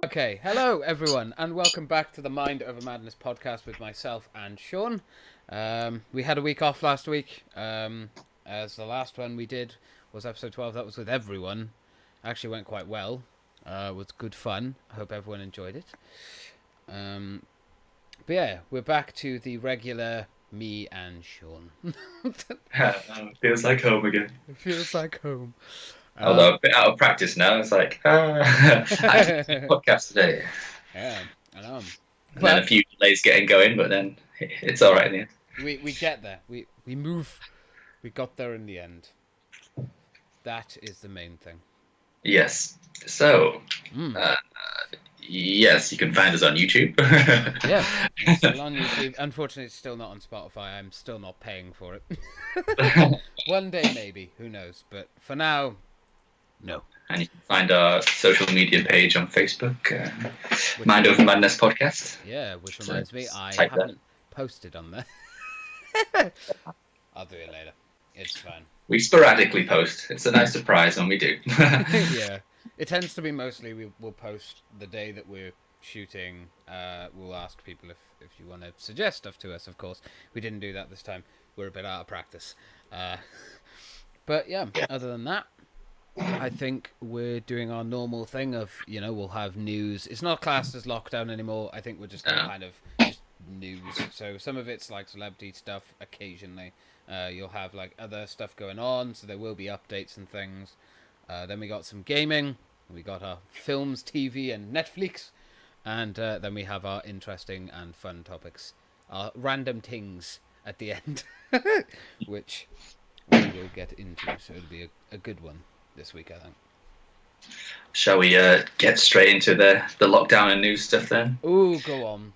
Okay, hello everyone, and welcome back to the Mind Over Madness podcast with myself and Sean. We had a week off last week, as the last one we did was episode 12. That was with everyone. Actually went quite well. It was good fun. I hope everyone enjoyed it. But yeah, we're back to the regular me and Sean. Feels like home again. It feels like home. Although a bit out of practice now, it's like, I did a podcast today. Yeah, I know. And then a few delays getting going, but then it's all right in the end. We get there. We move. We got there in the end. That is the main thing. Yes. So, yes, you can find us on YouTube. Yeah, it's still on YouTube. Unfortunately, it's still not on Spotify. I'm still not paying for it. One day, maybe. Who knows? But for now, no. And you can find our social media page on Facebook, Mind Over Madness Podcast. Yeah, which reminds me, I type that. haven't posted on there. I'll do it later. It's fine. We sporadically post. It's a nice surprise when we do. Yeah. It tends to be mostly we'll post the day that we're shooting. We'll ask people if you want to suggest stuff to us, of course. We didn't do that this time. We're a bit out of practice. But yeah, other than that, I think we're doing our normal thing of, we'll have news. It's not classed as lockdown anymore. I think we're just kind of just news. So some of it's like celebrity stuff occasionally. You'll have like other stuff going on, so there will be updates and things. Then we got some gaming. We got our films, TV, and Netflix. And then we have our interesting and fun topics. Our random tings at the end, which we will get into. So it'll be a good one this week, I think. Shall we get straight into the lockdown and news stuff then? Ooh, go on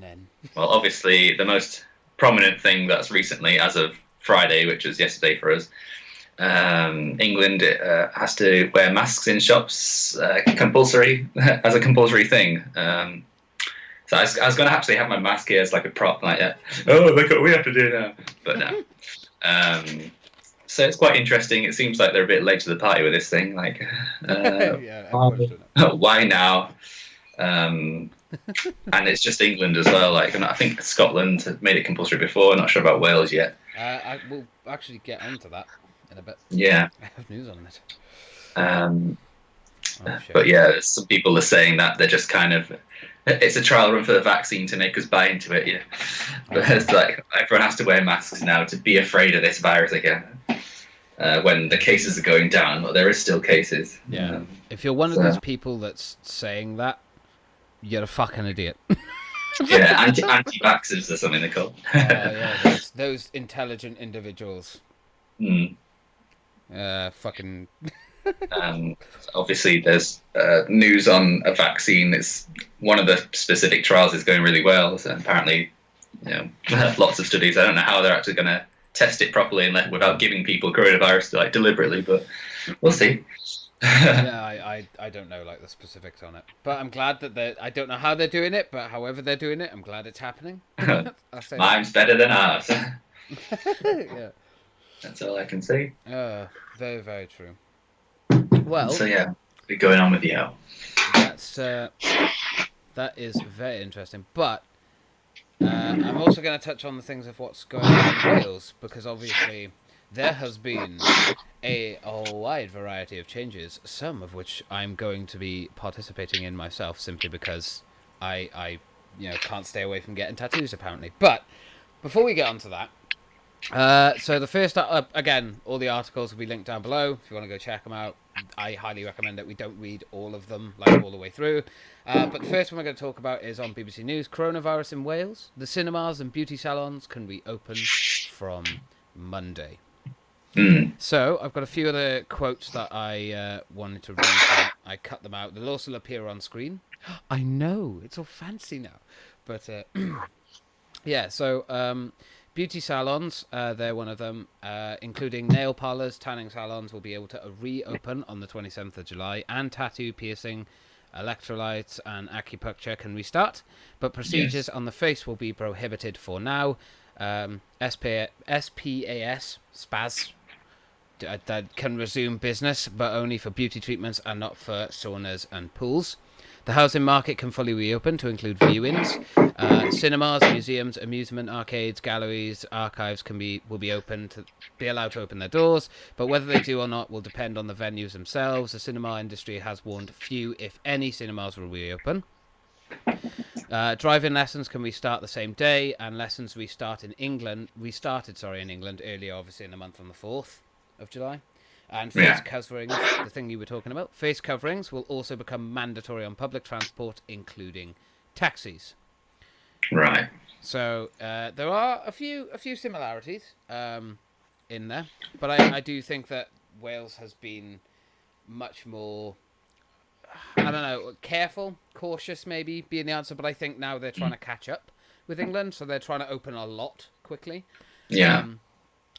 then. Well, obviously the most prominent thing that's recently, as of Friday, which was yesterday for us, England has to wear masks in shops, compulsory as a compulsory thing. So I was going to actually have my mask here as like a prop, like, oh, look what we have to do now. But no. So it's quite interesting. It seems like they're a bit late to the party with this thing. Like, Yeah, why now? And it's just England as well. Like, I think Scotland had made it compulsory before. I'm not sure about Wales yet. I will actually get onto that in a bit. Yeah. I have news on it. But yeah, some people are saying that they're just kind of, it's a trial run for the vaccine to make us buy into it. Yeah, but it's like everyone has to wear masks now to be afraid of this virus again. When the cases are going down, but there is still cases. Yeah. If you're one of those people that's saying that, you're a fucking idiot. Yeah, anti-vaxxers or something they're called. Yeah, those intelligent individuals. Fucking. Obviously, there's news on a vaccine. It's one of the specific trials is going really well. So apparently, lots of studies. I don't know how they're actually going to test it properly and without giving people coronavirus deliberately, but we'll see. Yeah, I don't know like the specifics on it, but I'm glad that I don't know how they're doing it, but however they're doing it, I'm glad it's happening. Mine's better than ours. Yeah, that's all I can say. Very, very true. Well, so yeah, what's going on with you? That is very interesting, but I'm also going to touch on the things of what's going on in Wales, because obviously there has been a wide variety of changes, some of which I'm going to be participating in myself, simply because I can't stay away from getting tattoos, apparently. But before we get onto that, so the first, again, all the articles will be linked down below if you want to go check them out. I highly recommend that we don't read all of them, like all the way through. But the first one we're going to talk about is on BBC News. Coronavirus in Wales. The cinemas and beauty salons can reopen from Monday. So I've got a few other quotes that I wanted to read. I cut them out. They'll also appear on screen. I know, it's all fancy now. But yeah, so beauty salons, they're one of them, including nail parlors, tanning salons will be able to reopen on the 27th of July, and tattoo, piercing, electrolytes, and acupuncture can restart, but procedures on the face will be prohibited for now. SPAS, SPAS, that can resume business, but only for beauty treatments and not for saunas and pools. The housing market can fully reopen to include viewings. Cinemas, museums, amusement arcades, galleries, archives will be allowed to open their doors, but whether they do or not will depend on the venues themselves. The cinema industry has warned few, if any, cinemas will reopen. Driving lessons can restart the same day, and lessons restarted in England earlier, obviously in the month on the 4th of July. And face coverings, the thing you were talking about, face coverings will also become mandatory on public transport, including taxis. Right. So there are a few similarities in there, but I do think that Wales has been much more, I don't know, careful, cautious maybe being the answer, but I think now they're trying to catch up with England, so they're trying to open a lot quickly. Yeah.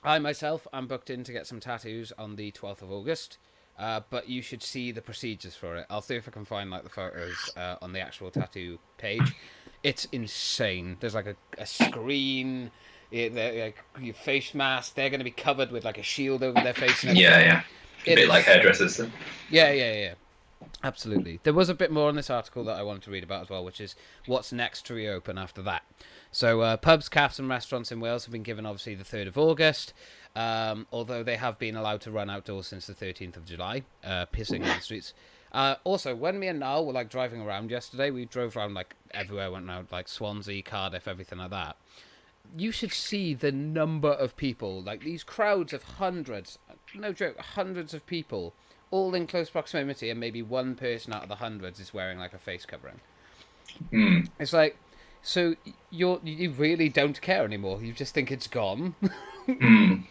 I myself am booked in to get some tattoos on the 12th of August, but you should see the procedures for it. I'll see if I can find like the photos on the actual tattoo page. It's insane. There's like a screen, like your face mask. They're going to be covered with like a shield over their face. And everything. Yeah. A bit like hairdressers. Yeah. Absolutely. There was a bit more on this article that I wanted to read about as well, which is what's next to reopen after that. So pubs, cafes and restaurants in Wales have been given obviously the 3rd of August, although they have been allowed to run outdoors since the 13th of July, pissing in the streets. Also, when me and Niall were like driving around yesterday, we drove around like everywhere, went around like Swansea, Cardiff, everything like that. You should see the number of people, like these crowds of hundreds, no joke, hundreds of people, all in close proximity, and maybe one person out of the hundreds is wearing like a face covering. It's like, so you really don't care anymore. You just think it's gone. It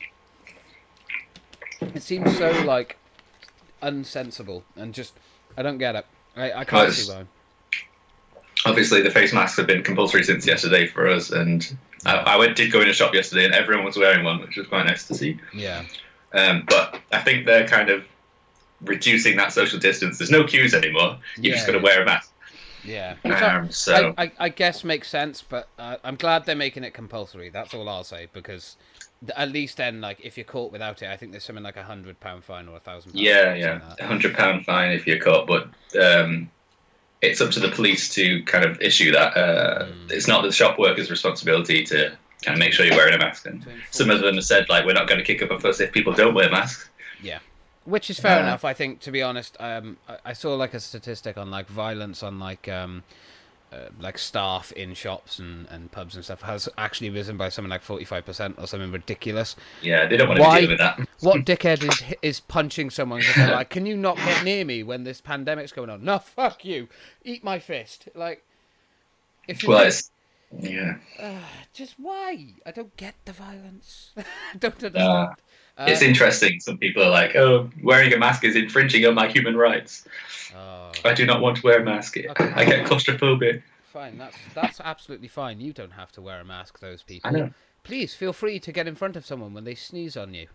seems so like unsensible and just I don't get it. I can't see why. Obviously, the face masks have been compulsory since yesterday for us, and I did go in a shop yesterday, and everyone was wearing one, which was quite nice to see. Yeah. But I think they're kind of reducing that social distance. There's no queues anymore. You just got to wear a mask. Yeah. So I guess makes sense, but I'm glad they're making it compulsory. That's all I'll say, because at least then, like, if you're caught without it, I think there's something like £100 fine or £1,000. Yeah, £100 fine if you're caught, but it's up to the police to kind of issue that. It's not the shop workers' responsibility to kind of make sure you're wearing a mask. And some of them have said, like, we're not going to kick up a fuss if people don't wear masks. Yeah. Which is fair enough, I think, to be honest. I saw like a statistic on like violence on like staff in shops and pubs and stuff has actually risen by something like 45% or something ridiculous. Yeah, they don't want to deal with that. What dickhead is punching someone because they're like, can you not get near me when this pandemic's going on? No, fuck you. Eat my fist. Like, if you just why? I don't get the violence. I don't understand. It's interesting. Some people are like, "Oh, wearing a mask is infringing on my human rights. I do not want to wear a mask. Okay. I get claustrophobia." Fine, that's absolutely fine. You don't have to wear a mask. Those people. I know. Please feel free to get in front of someone when they sneeze on you.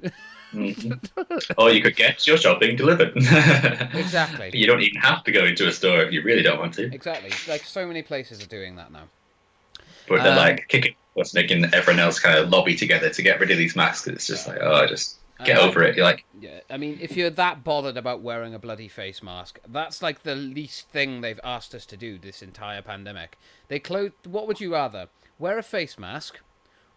Or you could get your shopping delivered. Exactly. You don't even have to go into a store if you really don't want to. Exactly. Like so many places are doing that now. But they're like kicking what's making everyone else kind of lobby together to get rid of these masks. It's just like, just get over it. You're like, yeah. I mean, if you're that bothered about wearing a bloody face mask, that's like the least thing they've asked us to do this entire pandemic. What would you rather? Wear a face mask,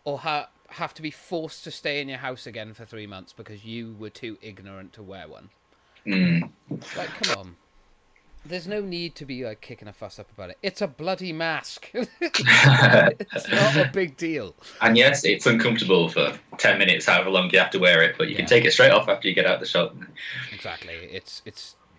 or have to be forced to stay in your house again for 3 months because you were too ignorant to wear one? Like, come on. There's no need to be like kicking a fuss up about it. It's a bloody mask. It's not a big deal. And yes, it's uncomfortable for 10 minutes, however long you have to wear it, but you can take it straight off after you get out of the shop. Exactly. It's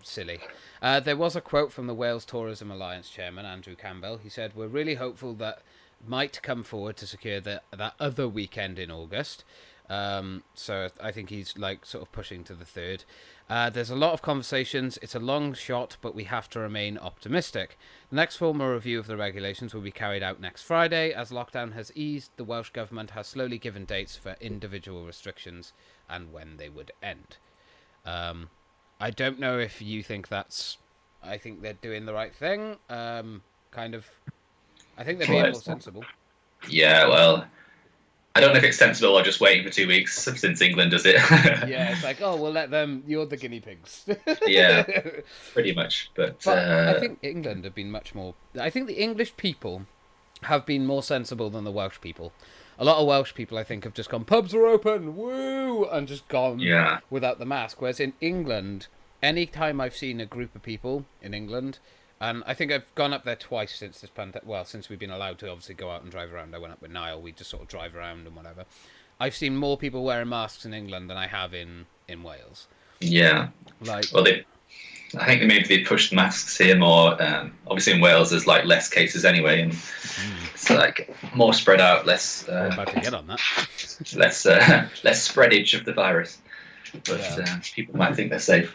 silly. There was a quote from the Wales Tourism Alliance chairman, Andrew Campbell. He said, "We're really hopeful that might come forward to secure that other weekend in August." So I think he's like sort of pushing to the 3rd. There's a lot of conversations. It's a long shot, but we have to remain optimistic. The next formal review of the regulations will be carried out next Friday. As lockdown has eased, the Welsh Government has slowly given dates for individual restrictions and when they would end. I don't know if you think I think they're doing the right thing. I think they're being more sensible. Yeah, well, I don't know if it's sensible or just waiting for 2 weeks since England does it. Yeah, it's like, oh, we'll let them. You're the guinea pigs. Yeah, pretty much. But I think England have been much more. I think the English people have been more sensible than the Welsh people. A lot of Welsh people, I think, have just gone, pubs are open, woo, and just gone without the mask. Whereas in England, any time I've seen a group of people in England, and I think I've gone up there twice since this pandemic. Well, since we've been allowed to obviously go out and drive around. I went up with Niall. We just sort of drive around and whatever. I've seen more people wearing masks in England than I have in Wales. Yeah. Like, well, I think they pushed masks here more. Obviously, in Wales, there's like less cases anyway, and it's like more spread out, less. We're about to get on that. less spreadage of the virus, but people might think they're safe.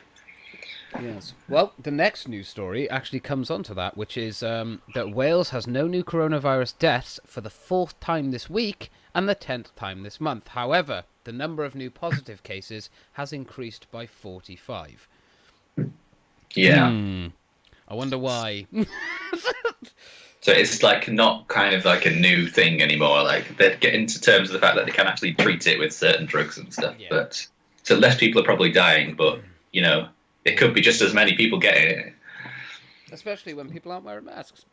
Yes. Well, the next news story actually comes onto that, which is that Wales has no new coronavirus deaths for the 4th time this week and the 10th time this month. However, the number of new positive cases has increased by 45. Yeah. I wonder why. So it's like not kind of like a new thing anymore. Like they're getting to terms of the fact that they can actually treat it with certain drugs and stuff. Yeah. But so less people are probably dying, but you know, it could be just as many people getting it. Especially when people aren't wearing masks.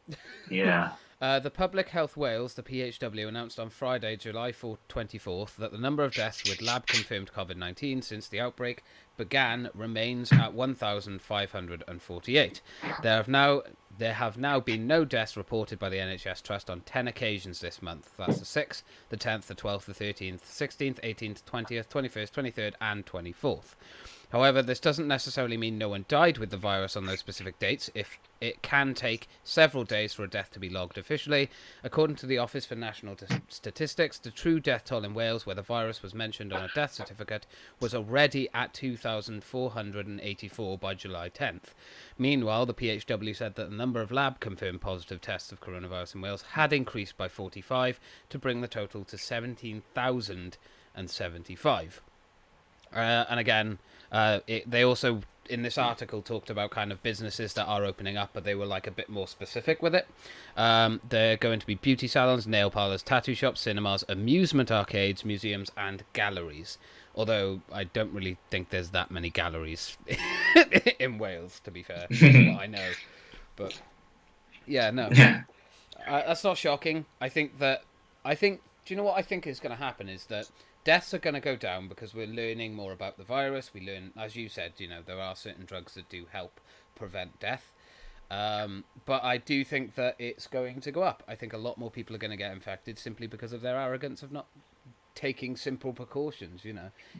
Yeah. The Public Health Wales, the PHW, announced on Friday, July 24th, that the number of deaths with lab-confirmed COVID-19 since the outbreak began remains at 1,548. There have now been no deaths reported by the NHS Trust on 10 occasions this month. That's the 6th, the 10th, the 12th, the 13th, 16th, 18th, 20th, 21st, 23rd, and 24th. However, this doesn't necessarily mean no one died with the virus on those specific dates, if it can take several days for a death to be logged officially. According to the Office for National Statistics, the true death toll in Wales, where the virus was mentioned on a death certificate, was already at 2,484 by July 10th. Meanwhile, the PHW said that the number of lab-confirmed positive tests of coronavirus in Wales had increased by 45 to bring the total to 17,075. And again, they also, in this article, talked about kind of businesses that are opening up, but they were like a bit more specific with it. They're going to be beauty salons, nail parlors, tattoo shops, cinemas, amusement arcades, museums, and galleries. Although I don't really think there's that many galleries in Wales, to be fair, from what I know. But yeah, no, that's not shocking. Do you know what I think is going to happen is that deaths are going to go down because we're learning more about the virus. We learn, as you said, there are certain drugs that do help prevent death. But I do think that it's going to go up. I think a lot more people are going to get infected simply because of their arrogance of not taking simple precautions.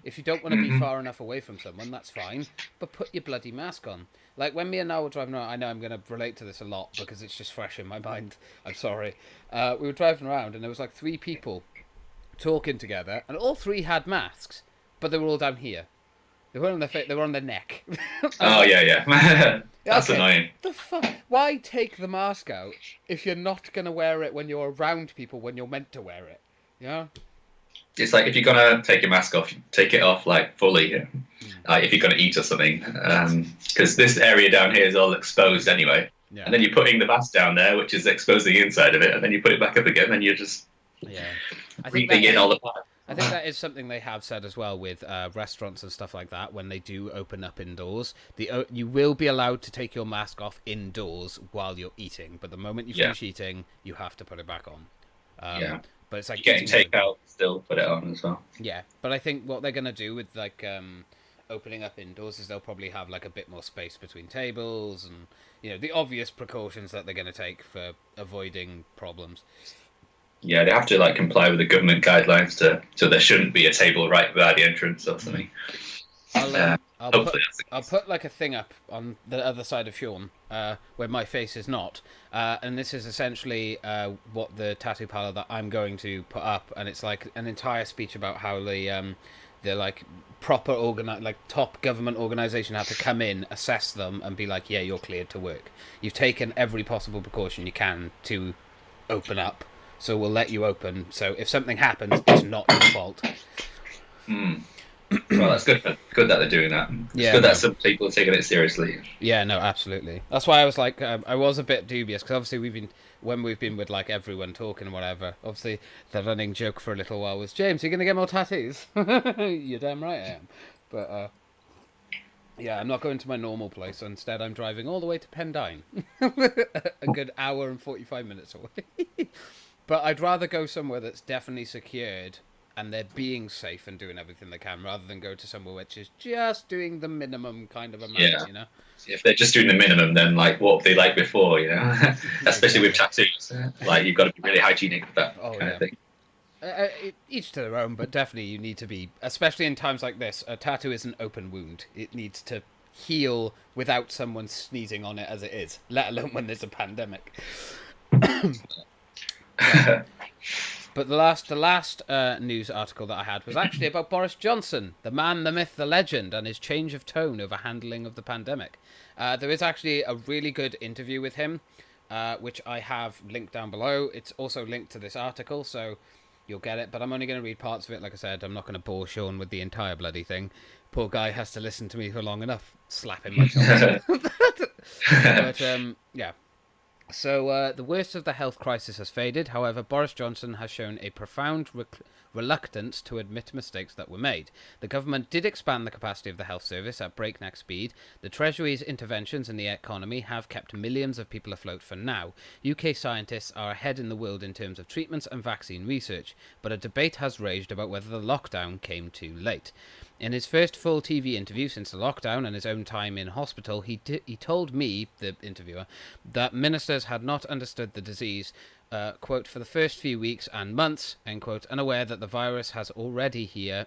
If you don't want to be far enough away from someone, that's fine, but put your bloody mask on. Like when me and Noel were driving around, I know I'm going to relate to this a lot because it's just fresh in my mind. I'm sorry. We were driving around and there was like 3 people talking together, and all 3 had masks, but they were all down here. They weren't on their face; they were on their neck. Oh yeah. That's annoying. The fuck? Why take the mask out if you're not gonna wear it when you're around people when you're meant to wear it? Yeah. It's like if you're gonna take your mask off, take it off like fully. If you're gonna eat or something, because this area down here is all exposed anyway. Yeah. And then you're putting the mask down there, which is exposing the inside of it, and then you put it back up again, and you're just breathing in all the time. I think that is something they have said as well with restaurants and stuff like that. When they do open up indoors, you will be allowed to take your mask off indoors while you're eating, but the moment you finish eating, you have to put it back on. But it's like getting takeout, still put it on as well. Yeah, but I think what they're gonna do with like opening up indoors is they'll probably have like a bit more space between tables and the obvious precautions that they're gonna take for avoiding problems. Yeah, they have to like comply with the government guidelines so there shouldn't be a table right by the entrance or something. I'll put like a thing up on the other side of Sean, where my face is not, and this is essentially what the tattoo parlor that I'm going to put up, and it's like an entire speech about how the like proper top government organization have to come in, assess them, and be like, yeah, you're cleared to work. You've taken every possible precaution you can to open up. So we'll let you open. So if something happens, it's not your fault. Well, that's good. Good that they're doing that. It's Yeah, good that no. some people are taking it seriously. Yeah, no, absolutely. That's why I was like, I was a bit dubious because obviously when we've been with like everyone talking and whatever. Obviously, the running joke for a little while was, James, you're gonna get more tattoos. You're damn right I am. But yeah, I'm not going to my normal place. Instead, I'm driving all the way to Pendine, a good hour and 45 minutes away. But I'd rather go somewhere that's definitely secured and they're being safe and doing everything they can rather than go to somewhere which is just doing the minimum kind of amount, Yeah. you know? If they're just doing the minimum, then like what were they like before? You know, especially with Exactly. tattoos. Like you've got to be really hygienic with that Oh, kind of yeah. thing. Each to their own, but definitely you need to be, especially in times like this, a tattoo is an open wound. It needs to heal without someone sneezing on it as it is, let alone when there's a pandemic. But But the last news article that I had was actually about Boris Johnson, the man, the myth, the legend, and his change of tone over handling of the pandemic. There is actually a really good interview with him, which I have linked down below. It's also linked to this article, so you'll get it. But I'm only going to read parts of it. Like I said, I'm not going to bore Sean with the entire bloody thing. Poor guy has to listen to me for long enough, slapping my chops. But yeah, so the worst of the health crisis has faded. However, Boris Johnson has shown a profound reluctance to admit mistakes that were made. The government did expand the capacity of the health service at breakneck speed. The Treasury's interventions in the economy have kept millions of people afloat for now. UK scientists are ahead in the world in terms of treatments and vaccine research, but a debate has raged about whether the lockdown came too late. In his first full TV interview since the lockdown and his own time in hospital, he told me, the interviewer, that ministers had not understood the disease, quote, for the first few weeks and months, end quote, unaware that the virus was already here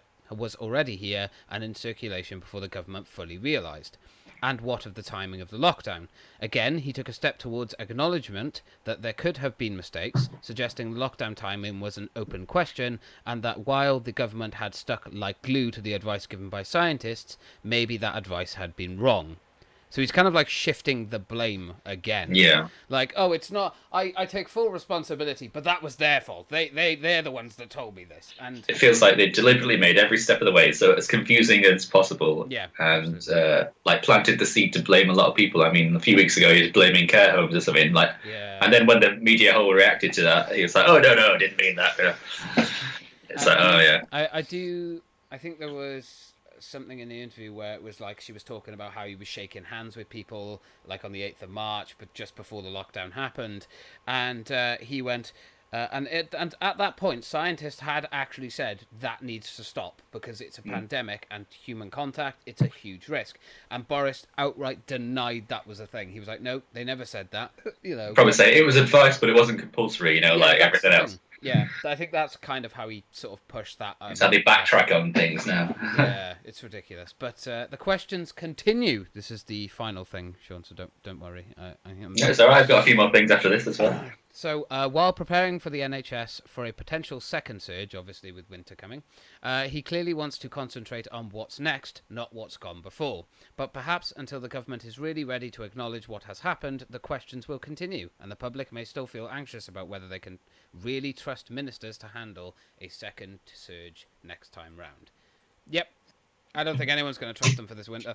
and in circulation before the government fully realised. And what of the timing of the lockdown? Again, he took a step towards acknowledgement that there could have been mistakes, suggesting the lockdown timing was an open question, and that while the government had stuck like glue to the advice given by scientists, maybe that advice had been wrong. So he's kind of like shifting the blame again. Yeah. Like, oh, it's not. I take full responsibility, but that was their fault. They're the ones that told me this. And It feels like they deliberately made every step of the way so as confusing as possible. yeah, And like planted the seed to blame a lot of people. I mean, a few weeks ago he was blaming care homes or something. Like, yeah. and then when the media whole reacted to that, he was like, "Oh no, I didn't mean that." It's like, oh yeah. I do. I think there was something in the interview where it was like she was talking about how he was shaking hands with people like on the 8th of March, but just before the lockdown happened, and he went. And at that point, scientists had actually said that needs to stop because it's a pandemic and human contact, it's a huge risk. And Boris outright denied that was a thing. He was like, "No, they never said that." You know, Probably say it was advice, but it wasn't compulsory. You know, yeah, like that's everything the else. thing. Yeah, I think that's kind of how he sort of pushed that. It's how they backtrack on things now. Yeah, it's ridiculous. But the questions continue. This is the final thing, Sean. So don't worry. It's all right. I've got a few more things after this as well. So while preparing for the NHS for a potential second surge, obviously with winter coming, he clearly wants to concentrate on what's next, not what's gone before. But perhaps until the government is really ready to acknowledge what has happened, the questions will continue, and the public may still feel anxious about whether they can really trust ministers to handle a second surge next time round. Yep. I don't think anyone's going to trust them for this winter.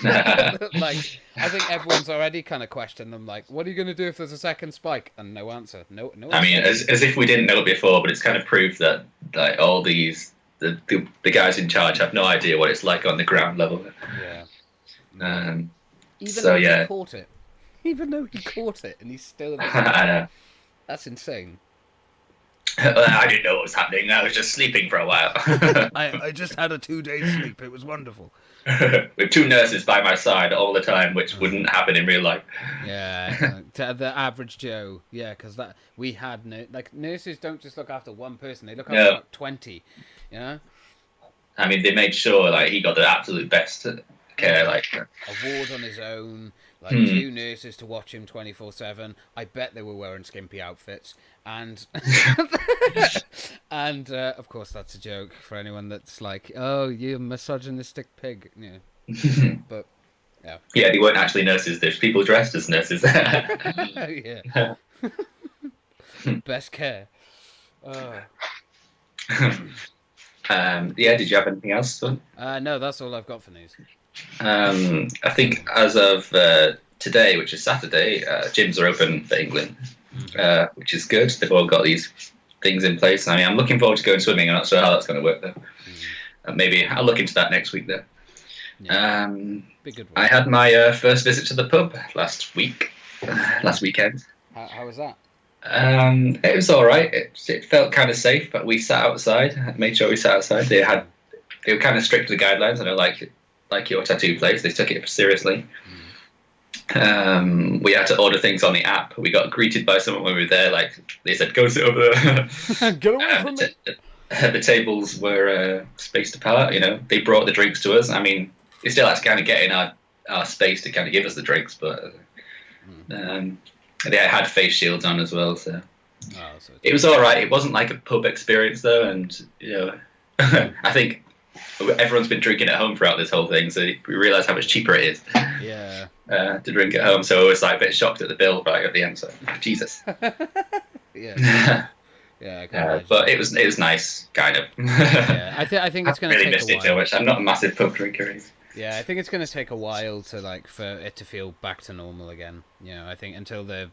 Like, I think everyone's already kind of questioned them. Like, what are you going to do if there's a second spike? And no answer. No. I mean, as if we didn't know it before, but it's kind of proved that like all these the guys in charge have no idea what it's like on the ground level. Yeah. Even So though yeah, he caught it. Even though he caught it, and he's still. I know. That's insane. I didn't know what was happening. I was just sleeping for a while. I just had a 2 day sleep. It was wonderful. With two nurses by my side all the time, which wouldn't happen in real life. Yeah, to the average Joe. Yeah, because that we had like nurses don't just look after one person; they look after about 20. You know. I mean, they made sure like he got the absolute best care. Like a ward on his own, like 2 nurses to watch him 24/7. I bet they were wearing skimpy outfits, and and of course that's a joke for anyone that's like, "Oh, you misogynistic pig," yeah. But yeah, yeah, they weren't actually nurses. There's people dressed as nurses. yeah, best care. Yeah, did you have anything else? No, that's all I've got for news. I think as of today, which is Saturday, gyms are open for England, which is good. They've all got these things in place. I mean, I'm looking forward to going swimming. I'm not sure how that's going to work though. Maybe I'll look into that next week though. Yeah. I had my first visit to the pub last weekend. How was that? It was all right. It felt kind of safe, but we sat outside. Made sure we sat outside. They were kind of strict to the guidelines. I know, like your tattoo place, they took it seriously. We had to order things on the app. We got greeted by someone when we were there. Like they said, "Go sit over there." Get away from me. The tables were spaced apart. You know, they brought the drinks to us. I mean, they still had to kind of get in our space to kind of give us the drinks, but they had face shields on as well. So it was all right. It wasn't like a pub experience though, and you know, I think everyone's been drinking at home throughout this whole thing, so we realised how much cheaper it is. Yeah. To drink at home, so I was like a bit shocked at the bill right at the end. So Jesus. Yeah. Yeah, I can imagine. But it was nice, kind of. Yeah, I think it's going to really take missed a it while. too much. I'm not a massive pub drinker. Yeah, I think it's going to take a while to for it to feel back to normal again. You know, I think until there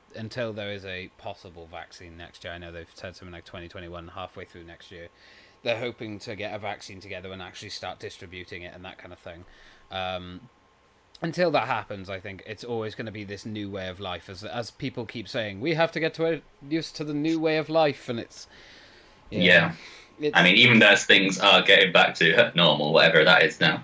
is a possible vaccine next year. I know they've said something like 2021, halfway through next year. They're hoping to get a vaccine together and actually start distributing it and that kind of thing. Until that happens, I think it's always going to be this new way of life. As people keep saying, we have to get used to the new way of life, and it's... Yeah. I mean, even those things are getting back to normal, whatever that is now.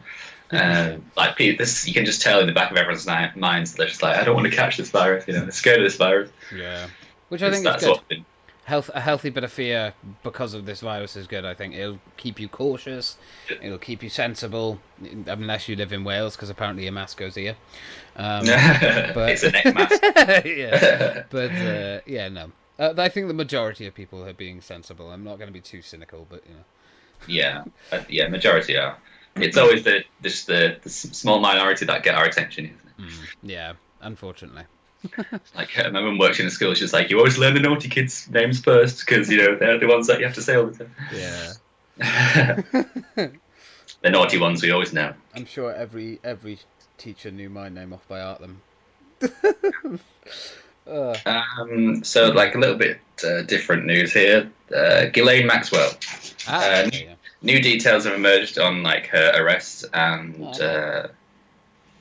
Like this, you can just tell in the back of everyone's minds that they're just like, I don't want to catch this virus. You know, they're scared of this virus. Yeah, which I think is good. A healthy bit of fear because of this virus is good. I think it'll keep you cautious. It'll keep you sensible, unless you live in Wales, because apparently a mask goes here. But it's a neck mask. Yeah, but no. I think the majority of people are being sensible. I'm not going to be too cynical, but you know. Yeah, majority are. It's always the small minority that get our attention, isn't it? Yeah, unfortunately. Like my mum works in a school. She's like, you always learn the naughty kids' names first because you know they're the ones that you have to say all the time. Yeah. The naughty ones we always know. I'm sure every teacher knew my name off by heart. So like a little bit different news here. Ghislaine Maxwell. New details have emerged on like her arrest and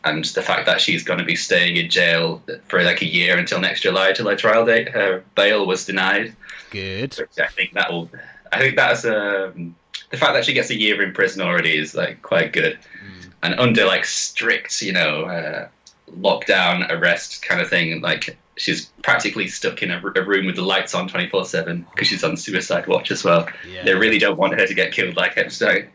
the fact that she's going to be staying in jail for like a year until next July trial date. Her bail was denied. Good. I think that's the fact that she gets a year in prison already is like quite good, and under like strict, you know, lockdown arrest kind of thing. Like she's practically stuck in a room with the lights on 24/7 because she's on suicide watch as well. Yeah. They really don't want her to get killed like Epstein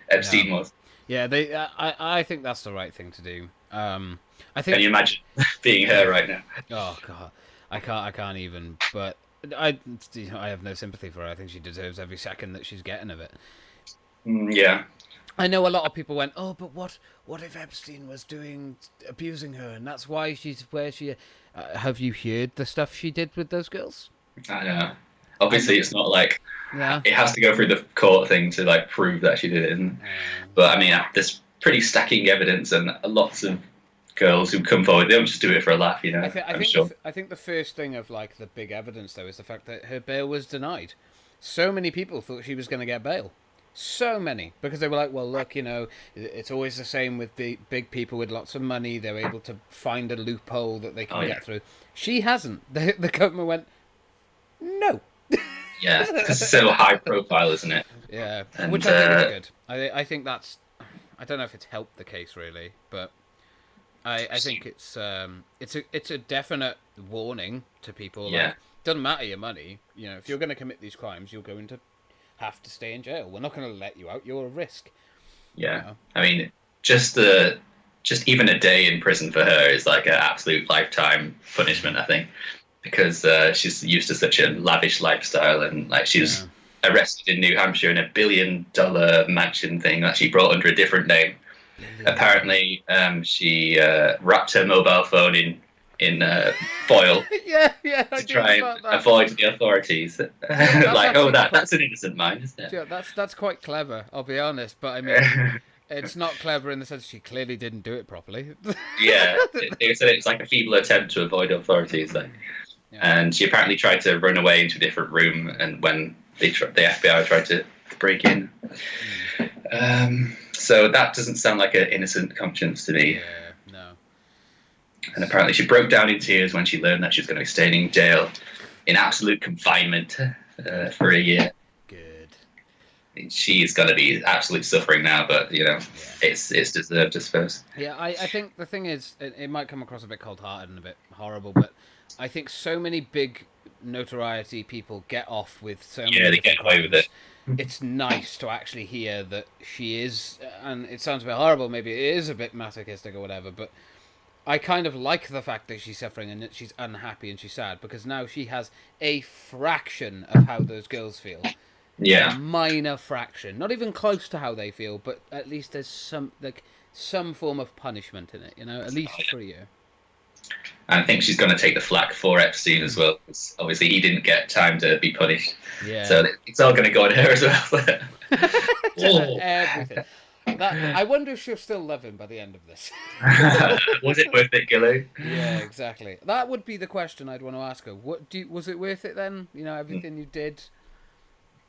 was. Yeah, I think that's the right thing to do. I think. Can you imagine being her right now? Oh God, I can't even. But I have no sympathy for her. I think she deserves every second that she's getting of it. Yeah. I know a lot of people went, oh, but what if Epstein was abusing her, and that's why she's where she. Have you heard the stuff she did with those girls? I know. Obviously, it's not like it has to go through the court thing to like prove that she did it. But I mean, there's pretty stacking evidence, and lots of girls who come forward, they don't just do it for a laugh, you know. I think the first thing of like the big evidence though is the fact that her bail was denied. So many people thought she was going to get bail. So many, because they were like, well, look, you know, it's always the same with the big people with lots of money. They're able to find a loophole that they can get through. She hasn't. The government went, no. Yeah, because it's so high profile, isn't it? Yeah, and, which I think is good. I think that's... I don't know if it's helped the case, really, but I think it's a definite warning to people. Yeah. Like, doesn't matter your money. You know, if you're going to commit these crimes, you're going to have to stay in jail. We're not going to let you out. You're a risk. Yeah, you know? I mean, just even a day in prison for her is like an absolute lifetime punishment, I think, because she's used to such a lavish lifestyle, and like she's arrested in New Hampshire in $1 billion mansion thing that she brought under a different name. Apparently, she wrapped her mobile phone in in foil yeah, I to do try and spot that. avoid the authorities. That's Like, oh, actually that's an innocent mind, isn't yeah, that's quite clever. I'll be honest, but I mean, it? it's not clever in the sense she clearly didn't do it properly. Yeah, they said it's like a feeble attempt to avoid authorities. Like, Yeah. and she apparently tried to run away into a different room, and when the FBI tried to break in. So that doesn't sound like an innocent conscience to me. Yeah, no. And apparently she broke down in tears when she learned that she was going to be staying in jail in absolute confinement for a year. Good. She's going to be absolute suffering now, but Yeah. it's deserved, I suppose. Yeah, I think the thing is, it might come across a bit cold-hearted and a bit horrible, but I think so many big notoriety people get off with so many Yeah, they different get away with crimes. it. It's nice to actually hear that she is, and it sounds a bit horrible, maybe it is a bit masochistic or whatever, but I kind of like the fact that she's suffering and that she's unhappy and she's sad, because now she has a fraction of how those girls feel. A Yeah, minor fraction, not even close to how they feel, but at least there's some form of punishment in it, at least for a year. I think she's going to take the flak for Epstein as well, because obviously he didn't get time to be punished. Yeah. So it's all going to go on her as well. Everything. I wonder if she'll still love him by the end of this. Was it worth it, Gilly? Yeah, exactly. That would be the question I'd want to ask her. Was it worth it then? Everything you did.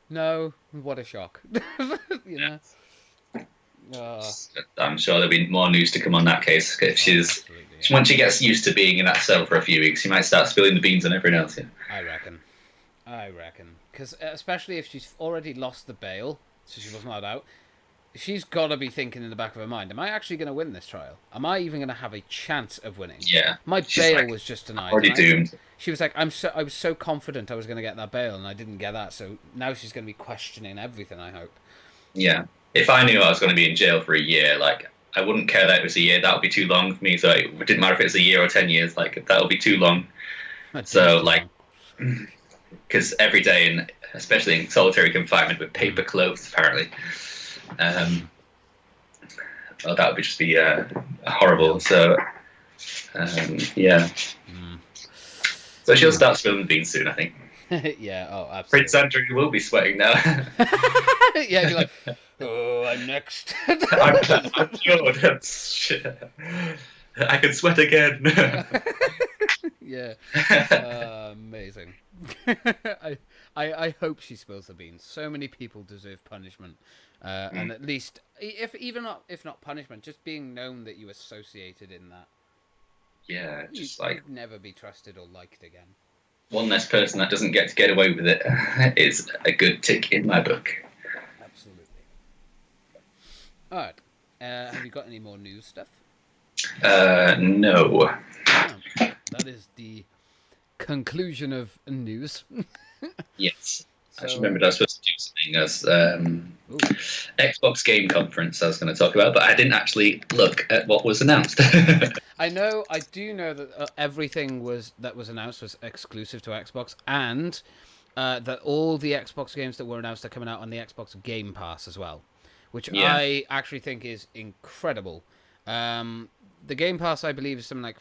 No, what a shock. I'm sure there'll be more news to come on that case. If once she gets used to being in that cell for a few weeks, she might start spilling the beans on everyone else. Yeah. I reckon. Because especially if she's already lost the bail, so she wasn't allowed out, she's got to be thinking in the back of her mind, am I actually going to win this trial? Am I even going to have a chance of winning? Yeah. My bail was just denied. Already doomed. She was like, I was so confident I was going to get that bail, and I didn't get that, so now she's going to be questioning everything, I hope. Yeah. If I knew I was going to be in jail for a year, like, I wouldn't care that it was a year. That would be too long for me. So it didn't matter if it was a year or 10 years. Like, that would be too long. So, like, because every day, especially in solitary confinement with paper clothes, apparently, that would just be horrible. So, yeah. So she'll start spilling the beans soon, I think. Yeah, oh, absolutely. Prince Andrew will be sweating now. Yeah, be like, oh, I'm next. I'm cured. I can sweat again. Yeah. Amazing. I hope she spills the beans. So many people deserve punishment. And at least, if not punishment, just being known that you associated in that. Yeah, just you'd never be trusted or liked again. One less person that doesn't get to get away with it is a good tick in my book. Absolutely. All right. Have you got any more news stuff? No. Oh, that is the conclusion of news. Yes. I just remembered I was supposed to do something as Xbox Game Conference I was going to talk about, but I didn't actually look at what was announced. I do know that everything that was announced was exclusive to Xbox, and that all the Xbox games that were announced are coming out on the Xbox Game Pass as well, which I actually think is incredible. The Game Pass, I believe, is something like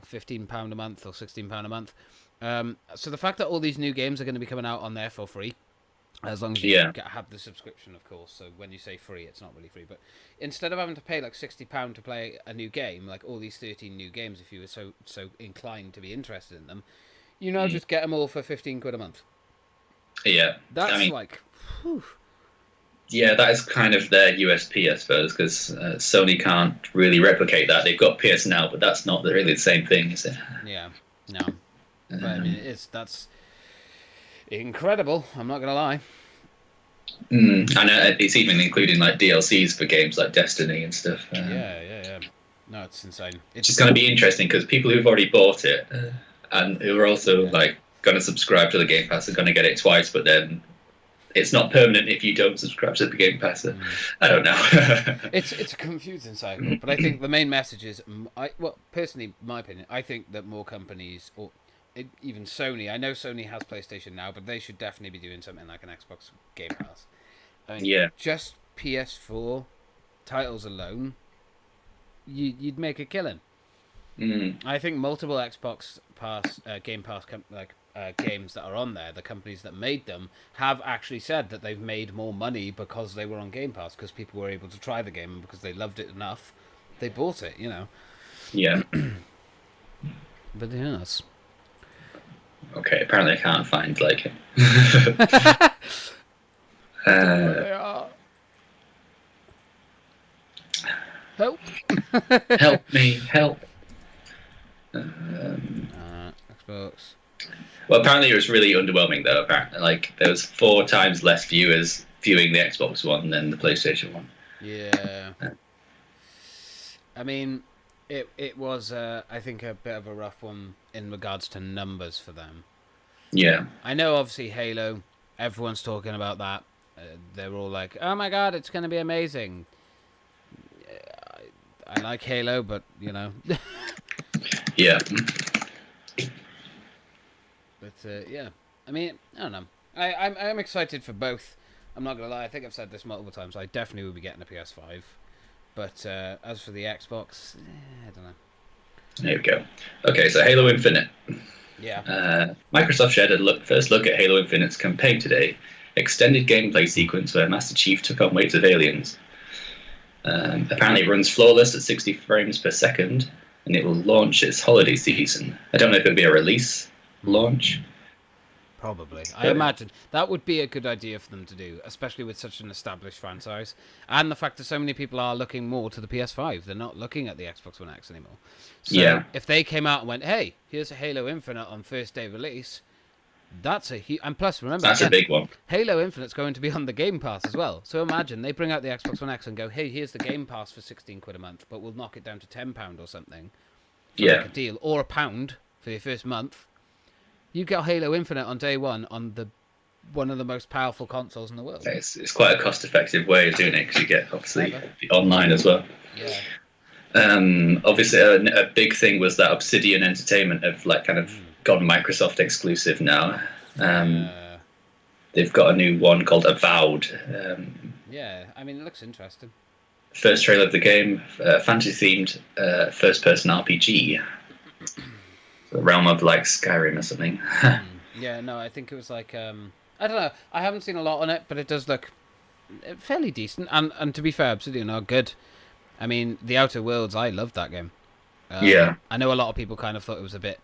£15 a month or £16 a month. So the fact that all these new games are going to be coming out on there for free, as long as you have the subscription, of course. So when you say free, it's not really free. But instead of having to pay like £60 to play a new game, like all these 13 new games, if you were so inclined to be interested in them, you now just get them all for £15 a month. Yeah. That's whew. Yeah, that is kind of their USP, I suppose, because Sony can't really replicate that. They've got PS Now, but that's not really the same thing, is it? Yeah, no. But I mean, that's incredible. I'm not gonna lie. And it's even including like DLCs for games like Destiny and stuff. Yeah. No, it's insane. It's just going to be interesting because people who've already bought it and who are also like going to subscribe to the Game Pass are going to get it twice, but then it's not permanent if you don't subscribe to the Game Pass. I don't know. It's a confusing cycle, but I think the main message is, personally, my opinion, I think that more companies or even Sony. I know Sony has PlayStation Now, but they should definitely be doing something like an Xbox Game Pass. I mean, just PS4 titles alone, you'd make a killing. I think multiple Xbox Pass, Game Pass, games that are on there, the companies that made them have actually said that they've made more money because they were on Game Pass, because people were able to try the game and because they loved it enough, they bought it. Yeah. But yes. Okay. Apparently, I can't find like. I don't know where they are. Help! Help me! Help! Xbox. Well, apparently it was really underwhelming though. Apparently, like there was 4 times less viewers viewing the Xbox One than the PlayStation One. Yeah. I mean, it was I think a bit of a rough one in regards to numbers for them. Yeah. I know, obviously, Halo. Everyone's talking about that. They're all like, "Oh my god, it's going to be amazing." I like Halo, but Yeah. But yeah, I mean, I don't know. I'm excited for both. I'm not gonna lie. I think I've said this multiple times. I definitely will be getting a PS5. But as for the Xbox, I don't know. There we go. Okay, so Halo Infinite. Yeah. Microsoft shared a first look at Halo Infinite's campaign today. Extended gameplay sequence where Master Chief took on waves of aliens. Apparently it runs flawless at 60 frames per second, and it will launch its holiday season. I don't know if it'll be a release launch. Probably. I imagine that would be a good idea for them to do, especially with such an established franchise. And the fact that so many people are looking more to the PS5. They're not looking at the Xbox One X anymore. So Yeah. if they came out and went, hey, here's a Halo Infinite on first day release, that's a huge... And plus, remember, That's a big one. Halo Infinite's going to be on the Game Pass as well. So imagine they bring out the Xbox One X and go, hey, here's the Game Pass for £16 a month, but we'll knock it down to £10 or something for Yeah. like a deal. Or £1 for your first month. You get Halo Infinite on day one on one of the most powerful consoles in the world. It's quite a cost-effective way of doing it because you get obviously the online as well. Yeah. Obviously, a big thing was that Obsidian Entertainment have like kind of gone Microsoft exclusive now. They've got a new one called Avowed. Yeah, I mean, it looks interesting. First trailer of the game, fantasy-themed first-person RPG. The realm of like Skyrim or something. Yeah, no, I think it was like I don't know. I haven't seen a lot on it, but it does look fairly decent. And to be fair, Obsidian are good. I mean, The Outer Worlds, I loved that game. Yeah. I know a lot of people kind of thought it was a bit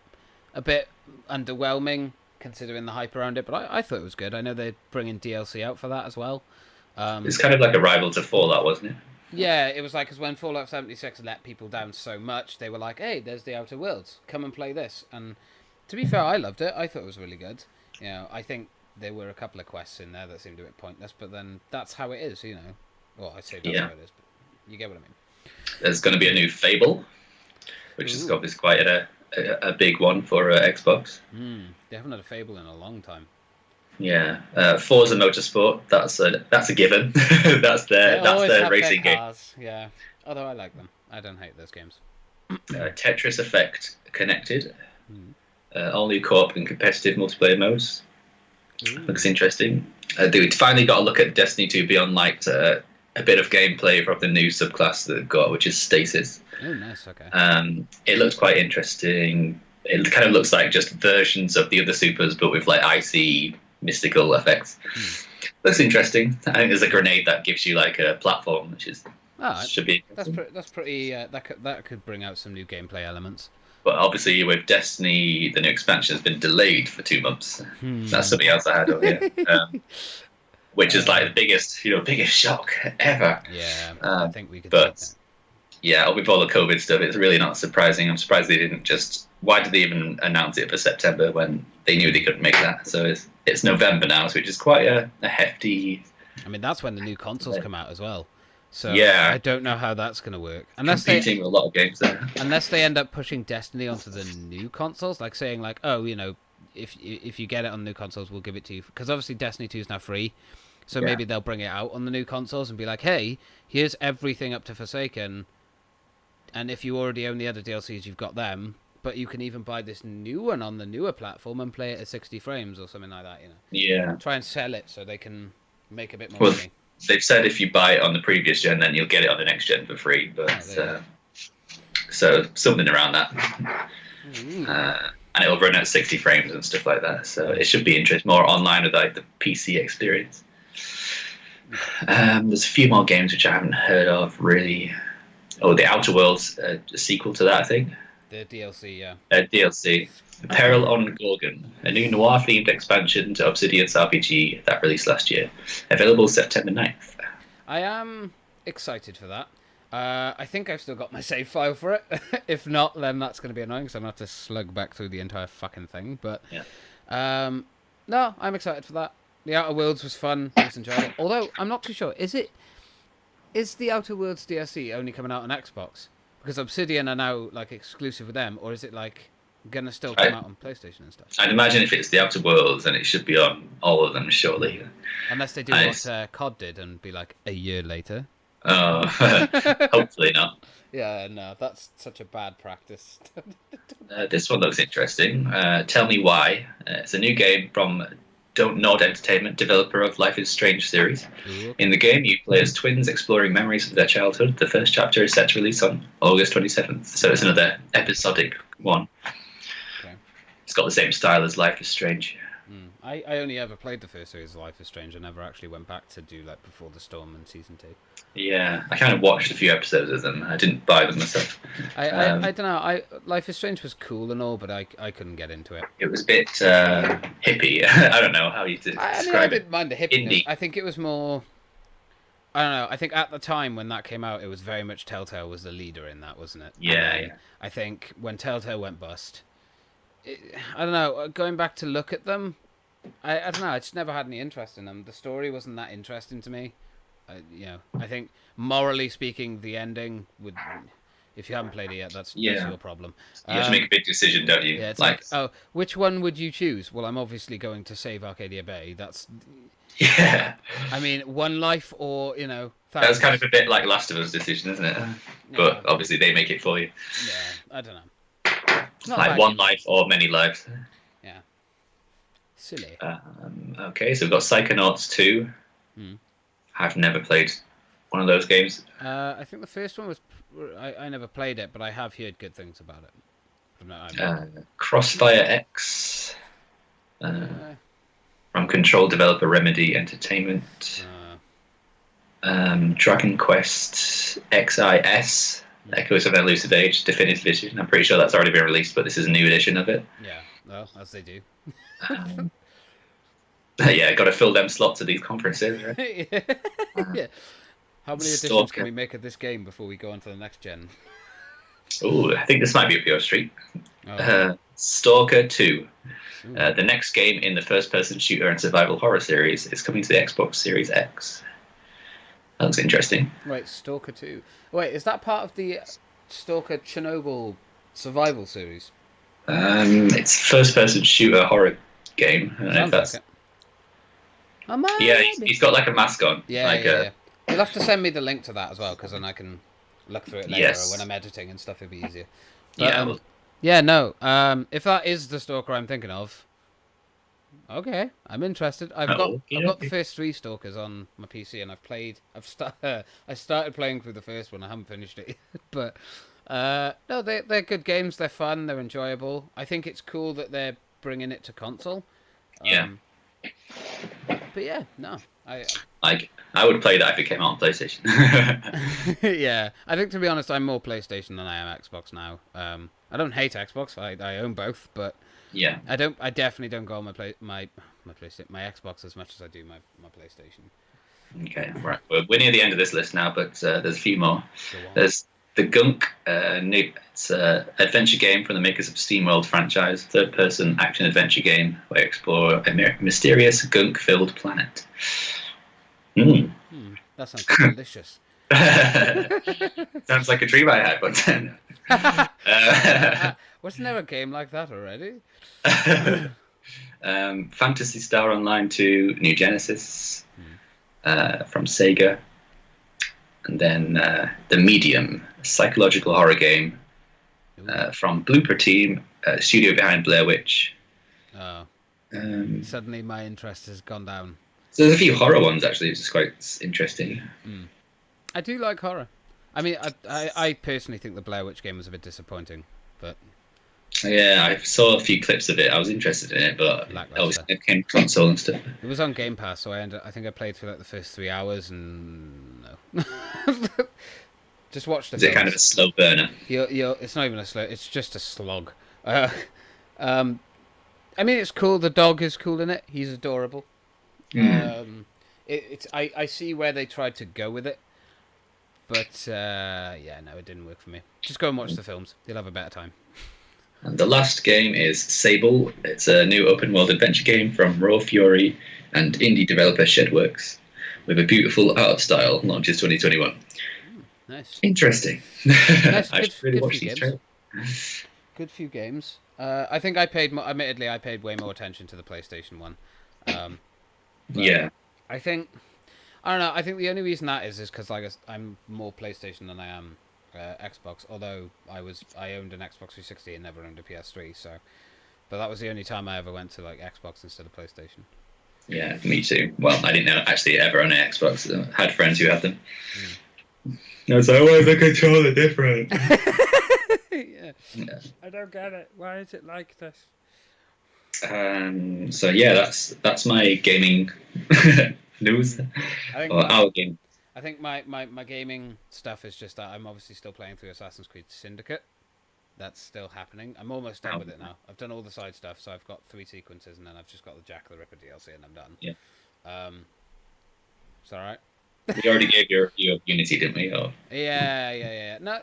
underwhelming considering the hype around it, but I thought it was good. I know they're bringing DLC out for that as well. It's kind of like a rival to Fallout, wasn't it? Yeah, it was like, because when Fallout 76 let people down so much, they were like, hey, there's The Outer Worlds. Come and play this. And to be fair, I loved it. I thought it was really good. I think there were a couple of quests in there that seemed a bit pointless, but then that's how it is, Well, I say that's how it is, but you get what I mean. There's going to be a new Fable, which is obviously quite a big one for Xbox. They haven't had a Fable in a long time. Yeah, Forza Motorsport. That's a given. that's their racing game. Yeah, although I like them. I don't hate those games. Tetris Effect Connected. All new co-op and competitive multiplayer modes. Looks interesting. They finally got a look at Destiny 2 Beyond Light. A bit of gameplay from the new subclass that they've got, which is Stasis. Oh, nice. Okay. It looks quite interesting. It kind of looks like just versions of the other supers, but with like icy mystical effects. Looks interesting. I think there's a grenade that gives you like a platform, which is should be. That's pretty. That could bring out some new gameplay elements. But obviously, with Destiny, the new expansion has been delayed for 2 months. That's something else I had on here, which is like the biggest shock ever. Yeah, I think we could. But yeah, with all the COVID stuff, it's really not surprising. I'm surprised they didn't just. Why did they even announce it for September when they knew they couldn't make that? So it's November now, which is quite a hefty. I mean, that's when the new consoles come out as well. So yeah, I don't know how that's going to work. Unless competing with a lot of games there. Unless they end up pushing Destiny onto the new consoles, like saying like, oh, if you get it on new consoles, we'll give it to you. Because obviously Destiny 2 is now free. So maybe they'll bring it out on the new consoles and be like, hey, here's everything up to Forsaken. And if you already own the other DLCs, you've got them. But you can even buy this new one on the newer platform and play it at 60 frames or something like that, Yeah. Try and sell it so they can make a bit more money. They've said if you buy it on the previous gen, then you'll get it on the next gen for free. But so something around that. Mm. And it'll run at 60 frames and stuff like that. So it should be interesting, more online with like the PC experience. There's a few more games which I haven't heard of really. Oh, the Outer Worlds, a sequel to that, I think. The DLC, yeah. DLC. Peril on Gorgon, a new noir-themed expansion to Obsidian's RPG that released last year. Available September 9th. I am excited for that. I think I've still got my save file for it. If not, then that's going to be annoying because I'm going to have to slug back through the entire fucking thing. But Yeah. no, I'm excited for that. The Outer Worlds was fun. I was enjoying it. Although, I'm not too sure. Is the Outer Worlds DLC only coming out on Xbox? Because Obsidian are now like exclusive with them, or is it like gonna still come out on PlayStation and stuff? I'd imagine if it's the Outer Worlds, then it should be on all of them shortly. Unless they do what COD did and be like a year later. Oh, hopefully not. Yeah, no, that's such a bad practice. This one looks interesting. Tell Me Why. It's a new game from Don't Nod Entertainment, developer of Life is Strange series. Ooh. In the game, you play as twins exploring memories of their childhood. The first chapter is set to release on August 27th, so it's another episodic one. Okay. It's got the same style as Life is Strange. I only ever played the first series of Life is Strange. I never actually went back to do like Before the Storm and Season 2. Yeah, I kind of watched a few episodes of them. I didn't buy them myself. I don't know. Life is Strange was cool and all, but I couldn't get into it. It was a bit hippie. I don't know how you describe I it. didn't mind the hippiness. Indie. I think it was more. I don't know. I think at the time when that came out, it was very much Telltale was the leader in that, wasn't it? Yeah, And yeah. I think when Telltale went bust, I don't know. Going back to look at them, I don't know. I just never had any interest in them. The story wasn't that interesting to me. I think morally speaking, the ending would. If you haven't played it yet, that's your problem. You have to make a big decision, don't you? Yeah, it's like, oh, which one would you choose? Well, I'm obviously going to save Arcadia Bay. That's. Yeah. I mean, one life or That was kind of a bit like Last of Us decision, isn't it? But obviously they make it for you. Yeah, I don't know. Like one life or many lives. Yeah. Silly. Okay, so we've got Psychonauts 2. I've never played one of those games. I think the first one was. I never played it, but I have heard good things about it. Crossfire X. From Control developer Remedy Entertainment. Dragon Quest XIS. Echoes of an Elusive Age Definitive Edition. I'm pretty sure that's already been released, but this is a new edition of it. Yeah, well, as they do. Yeah, got to fill them slots at these conferences, right? Yeah. How many editions can we make of this game before we go on to the next gen? Oh, I think this might be up your street. Oh. Stalker 2. The next game in the first-person shooter and survival horror series is coming to the Xbox Series X. That looks interesting. Wait, Stalker 2. Wait, is that part of the Stalker Chernobyl survival series? It's first-person shooter horror game. I don't know if that's... Like it. Yeah, he's got like a mask on. Yeah. You'll have to send me the link to that as well, because then I can look through it later, or when I'm editing and stuff, it'll be easier. But, if that is the Stalker I'm thinking of, okay, I'm interested. I've got the first 3 Stalkers on my PC, and I started playing through the first one. I haven't finished it, but no, they're good games. They're fun. They're enjoyable. I think it's cool that they're bringing it to console. But yeah, no, I would play that if it came out on PlayStation. Yeah, I think to be honest, I'm more PlayStation than I am Xbox now. I don't hate Xbox. I own both, but yeah, I definitely don't go on my PlayStation, my Xbox as much as I do my PlayStation. Okay, right. We're near the end of this list now, but there's a few more. There's the Gunk. It's an adventure game from the makers of SteamWorld franchise, third-person action-adventure game where you explore a mysterious gunk-filled planet. That sounds delicious. Sounds like a dream I had, but wasn't there a game like that already? Phantasy Star Online 2, New Genesis from Sega, and then The Medium, a psychological horror game from Blooper Team, studio behind Blair Witch. Oh. Suddenly my interest has gone down. So there's a few horror ones actually, which is quite interesting. I do like horror. I mean, I personally think the Blair Witch game was a bit disappointing, but Yeah, I saw a few clips of it. I was interested in it, but lackluster. obviously it came console and stuff. It was on Game Pass, so I think I played through like the first 3 hours, and no. Just watch the Is it kind of films. a slow burner? It's not even a slow. It's just a slog. Uh, um, I mean, it's cool. The dog is cool in it. He's adorable. Hmm. I see where they tried to go with it, but yeah, no, it didn't work for me. Just go and watch the films. You'll have a better time. And the last game is Sable. It's a new open world adventure game from Raw Fury and indie developer Shedworks, with a beautiful art style. Launches 2021. Nice, Interesting. nice, I good, should really good watch few these games. trailers. Good few games. I think I paid. Admittedly, I paid way more attention to the PlayStation one. But Yeah. I think I don't know. I think the only reason that is because like I'm more PlayStation than I am Xbox. Although I owned an Xbox 360 and never owned a PS3. So, but that was the only time I ever went to like Xbox instead of PlayStation. Yeah, me too. Well, I didn't know actually ever own an Xbox. I had friends who had them. I was like, why is the controller different? Yeah. Yeah. I don't get it. Why is it like this? So yeah, that's my gaming news I think or our game. I think my gaming stuff is just that I'm obviously still playing through Assassin's Creed Syndicate. That's still happening. I'm almost done with it now. I've done all the side stuff, so I've got 3 sequences, and then I've just got the Jack the Ripper DLC, and I'm done. Yeah. It's all right. We already gave your review of Unity, didn't we? Or Yeah. No,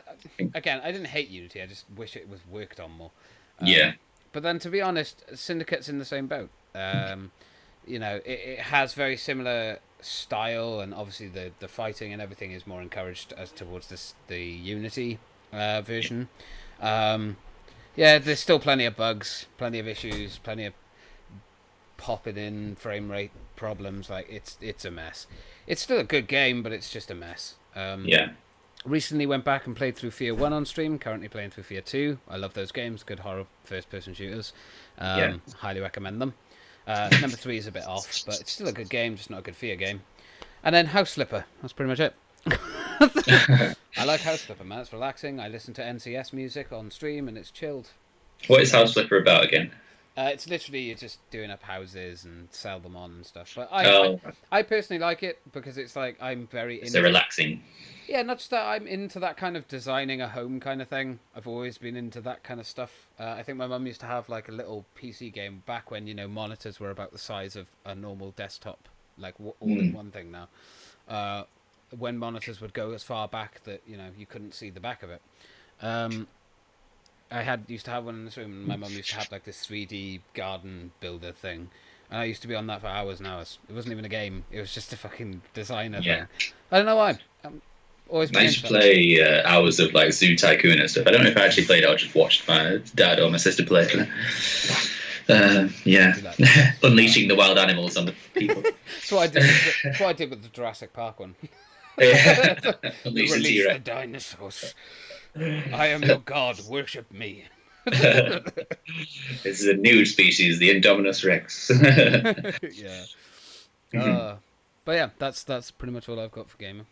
again, I didn't hate Unity. I just wish it was worked on more. yeah, But then, to be honest, Syndicate's in the same boat. It has very similar style, and obviously the fighting and everything is more encouraged as towards the Unity version. Yeah, there's still plenty of bugs, plenty of issues, plenty of popping in frame rate problems. Like it's a mess. It's still a good game, but it's just a mess. yeah, Recently went back and played through Fear 1 on stream, currently playing through Fear 2. I love those games, good horror first-person shooters. yeah. Highly recommend them. Number 3 is a bit off, but it's still a good game, just not a good Fear game. And then House Flipper, that's pretty much it. I like House Flipper, man, it's relaxing. I listen to NCS music on stream and it's chilled. What is House Flipper about again? It's literally you're just doing up houses and sell them on and stuff. But Oh, I personally like it because it's like I'm very it's into a relaxing. Yeah, not just that. I'm into that kind of designing a home kind of thing. I've always been into that kind of stuff. I think my mum used to have like a little PC game back when monitors were about the size of a normal desktop, like all in one thing now. When monitors would go as far back that you couldn't see the back of it. I used to have one in this room, and my mum used to have like this 3D garden builder thing. And I used to be on that for hours and hours. It wasn't even a game. It was just a fucking designer thing. I don't know why. Always I used to play hours of like Zoo Tycoon and stuff. I don't know if I actually played it or just watched my dad or my sister play it. Yeah, unleashing the wild animals on the people. That's what I did. That's what I did with the Jurassic Park one. Unleash the Release the T-Rex. dinosaurs. I am your god. Worship me. This is a new species, the Indominus Rex. Yeah. But yeah, that's pretty much all I've got for gaming.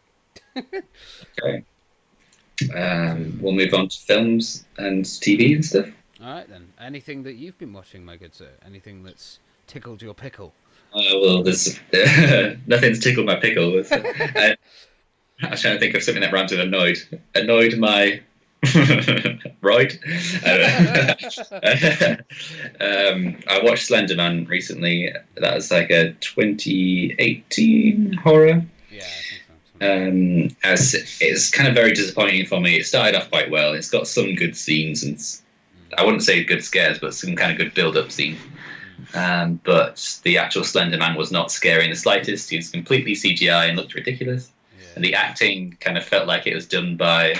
Okay. We'll move on to films and TV and stuff. All right then. Anything that you've been watching, my good sir? Anything that's tickled your pickle? Well, there's nothing's tickled my pickle. I was trying to think of something that rhymes with annoyed. Annoyed my right. I watched Slender Man recently. That was like a 2018 horror. Yeah, I think so. As it's kind of very disappointing for me. It started off quite well. It's got some good scenes and I wouldn't say good scares, but some kind of good build-up scene. But the actual Slender Man was not scary in the slightest. He was completely CGI and looked ridiculous. Yeah. And the acting kind of felt like it was done by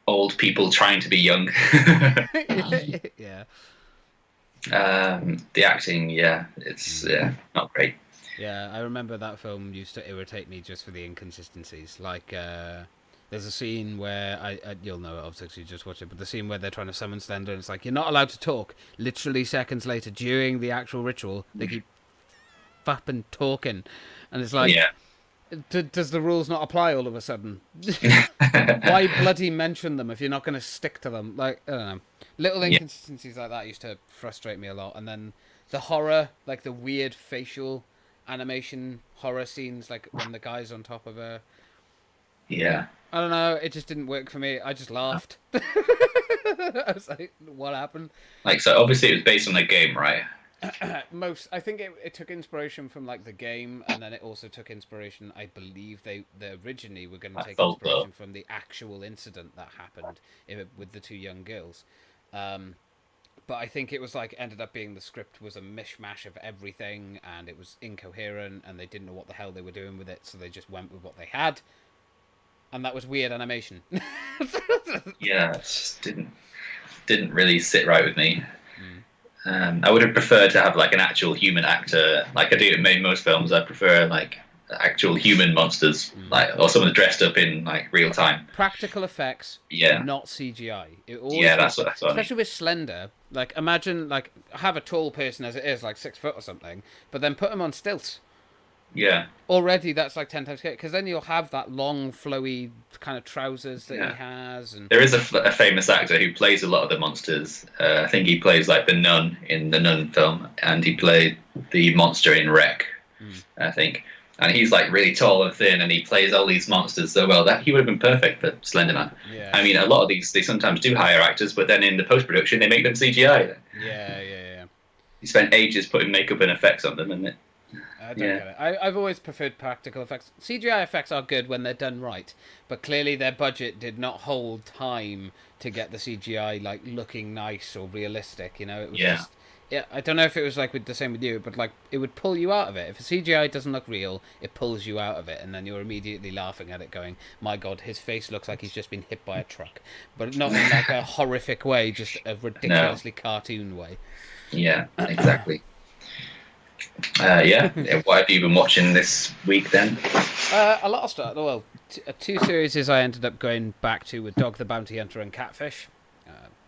old people trying to be young. Yeah. The acting, it's not great. Yeah, I remember that film used to irritate me just for the inconsistencies. Like, there's a scene where you'll know it obviously 'cause you just watch it, but the scene where they're trying to summon Slender and it's like you're not allowed to talk. Literally seconds later, during the actual ritual, they keep fapping talking, and it's like, Yeah. Does the rules not apply all of a sudden? Why bloody mention them if you're not going to stick to them? Like, I don't know. Little Yeah, inconsistencies like that used to frustrate me a lot. And then the horror, like the weird facial animation horror scenes, like when the guy's on top of her. yeah. I don't know. It just didn't work for me. I just laughed. I was like, what happened? Like, so obviously it was based on a game, right? I think it took inspiration from like the game, and then it also took inspiration. I believe they originally were going to I take thought so. inspiration from the actual incident that happened with the two young girls. Um, but I think it was like ended up being the script was a mishmash of everything, and it was incoherent, and they didn't know what the hell they were doing with it, so they just went with what they had, and that was weird animation. Yeah, it just didn't really sit right with me. Mm. I would have preferred to have like an actual human actor, like I do in most films. I prefer like actual human monsters, like or someone dressed up in like real time. Practical effects, Yeah, not CGI. It always yeah, was, that's what I mean. especially with Slender. Like imagine like have a tall person as it is, like 6 foot or something, but then put him on stilts. Yeah, Already that's like 10 times scarier because then you'll have that long flowy kind of trousers that yeah. he has, and There is a famous actor who plays a lot of the monsters. I think he plays like the nun in the Nun film, and he played the monster in Wreck, I think. And he's like really tall and thin, and he plays all these monsters so well that he would have been perfect for Slenderman. yeah, I mean, a lot of these they sometimes do hire actors, but then in the post production they make them CGI. yeah. He spent ages putting makeup and effects on them, and I don't yeah, get it. I've always preferred practical effects. CGI effects are good when they're done right, but clearly their budget did not hold time to get the CGI like looking nice or realistic. You know, it was yeah, just. Yeah, I don't know if it was like with the same with you, but like it would pull you out of it. If a CGI doesn't look real, it pulls you out of it, and then you're immediately laughing at it, going, "My God, his face looks like he's just been hit by a truck," but not in like a horrific way, just a no, ridiculously cartoon way. yeah, exactly. Yeah, what have you been watching this week then? A lot of stuff. Well, two series I ended up going back to with Dog the Bounty Hunter and Catfish.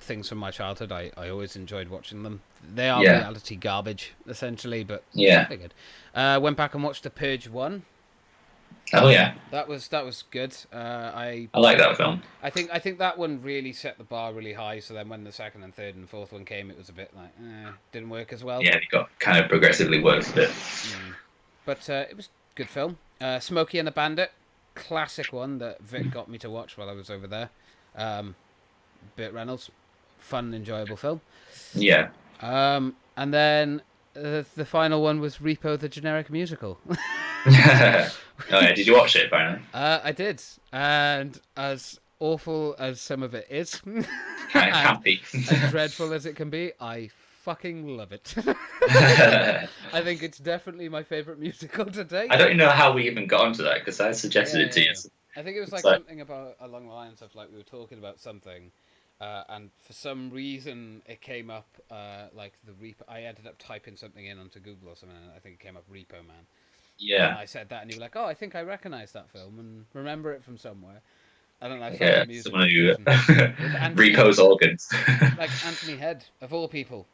Things from my childhood. I always enjoyed watching them. They are Yeah, reality garbage, essentially, but yeah. they're good. Went back and watched The Purge 1. Oh yeah, That was good. I like that film. I think that one really set the bar really high. So then when the second and third and fourth one came, it was a bit like didn't work as well. Yeah, it got kind of progressively worse, but But it was a good film. Smokey and the Bandit, classic one that Vic got me to watch while I was over there. Burt Reynolds, fun, enjoyable film. yeah. And then the final one was Repo the Generic Musical. Oh yeah, did you watch it finally? I did, and as awful as some of it is, Kind of and campy. as dreadful as it can be, I fucking love it. I think it's definitely my favorite musical to date. I don't even know how we even got onto that because I suggested it to you. I think it was like So, something about along the lines of like we were talking about something, and for some reason it came up like the Repo. I ended up typing something in onto Google or something, and I think it came up Repo Man. And yeah, I said that, and you were like, "Oh, I think I recognise that film and remember it from somewhere." And then I found yeah. the music Someone who with Anthony, repos organs. like Anthony Head of all people.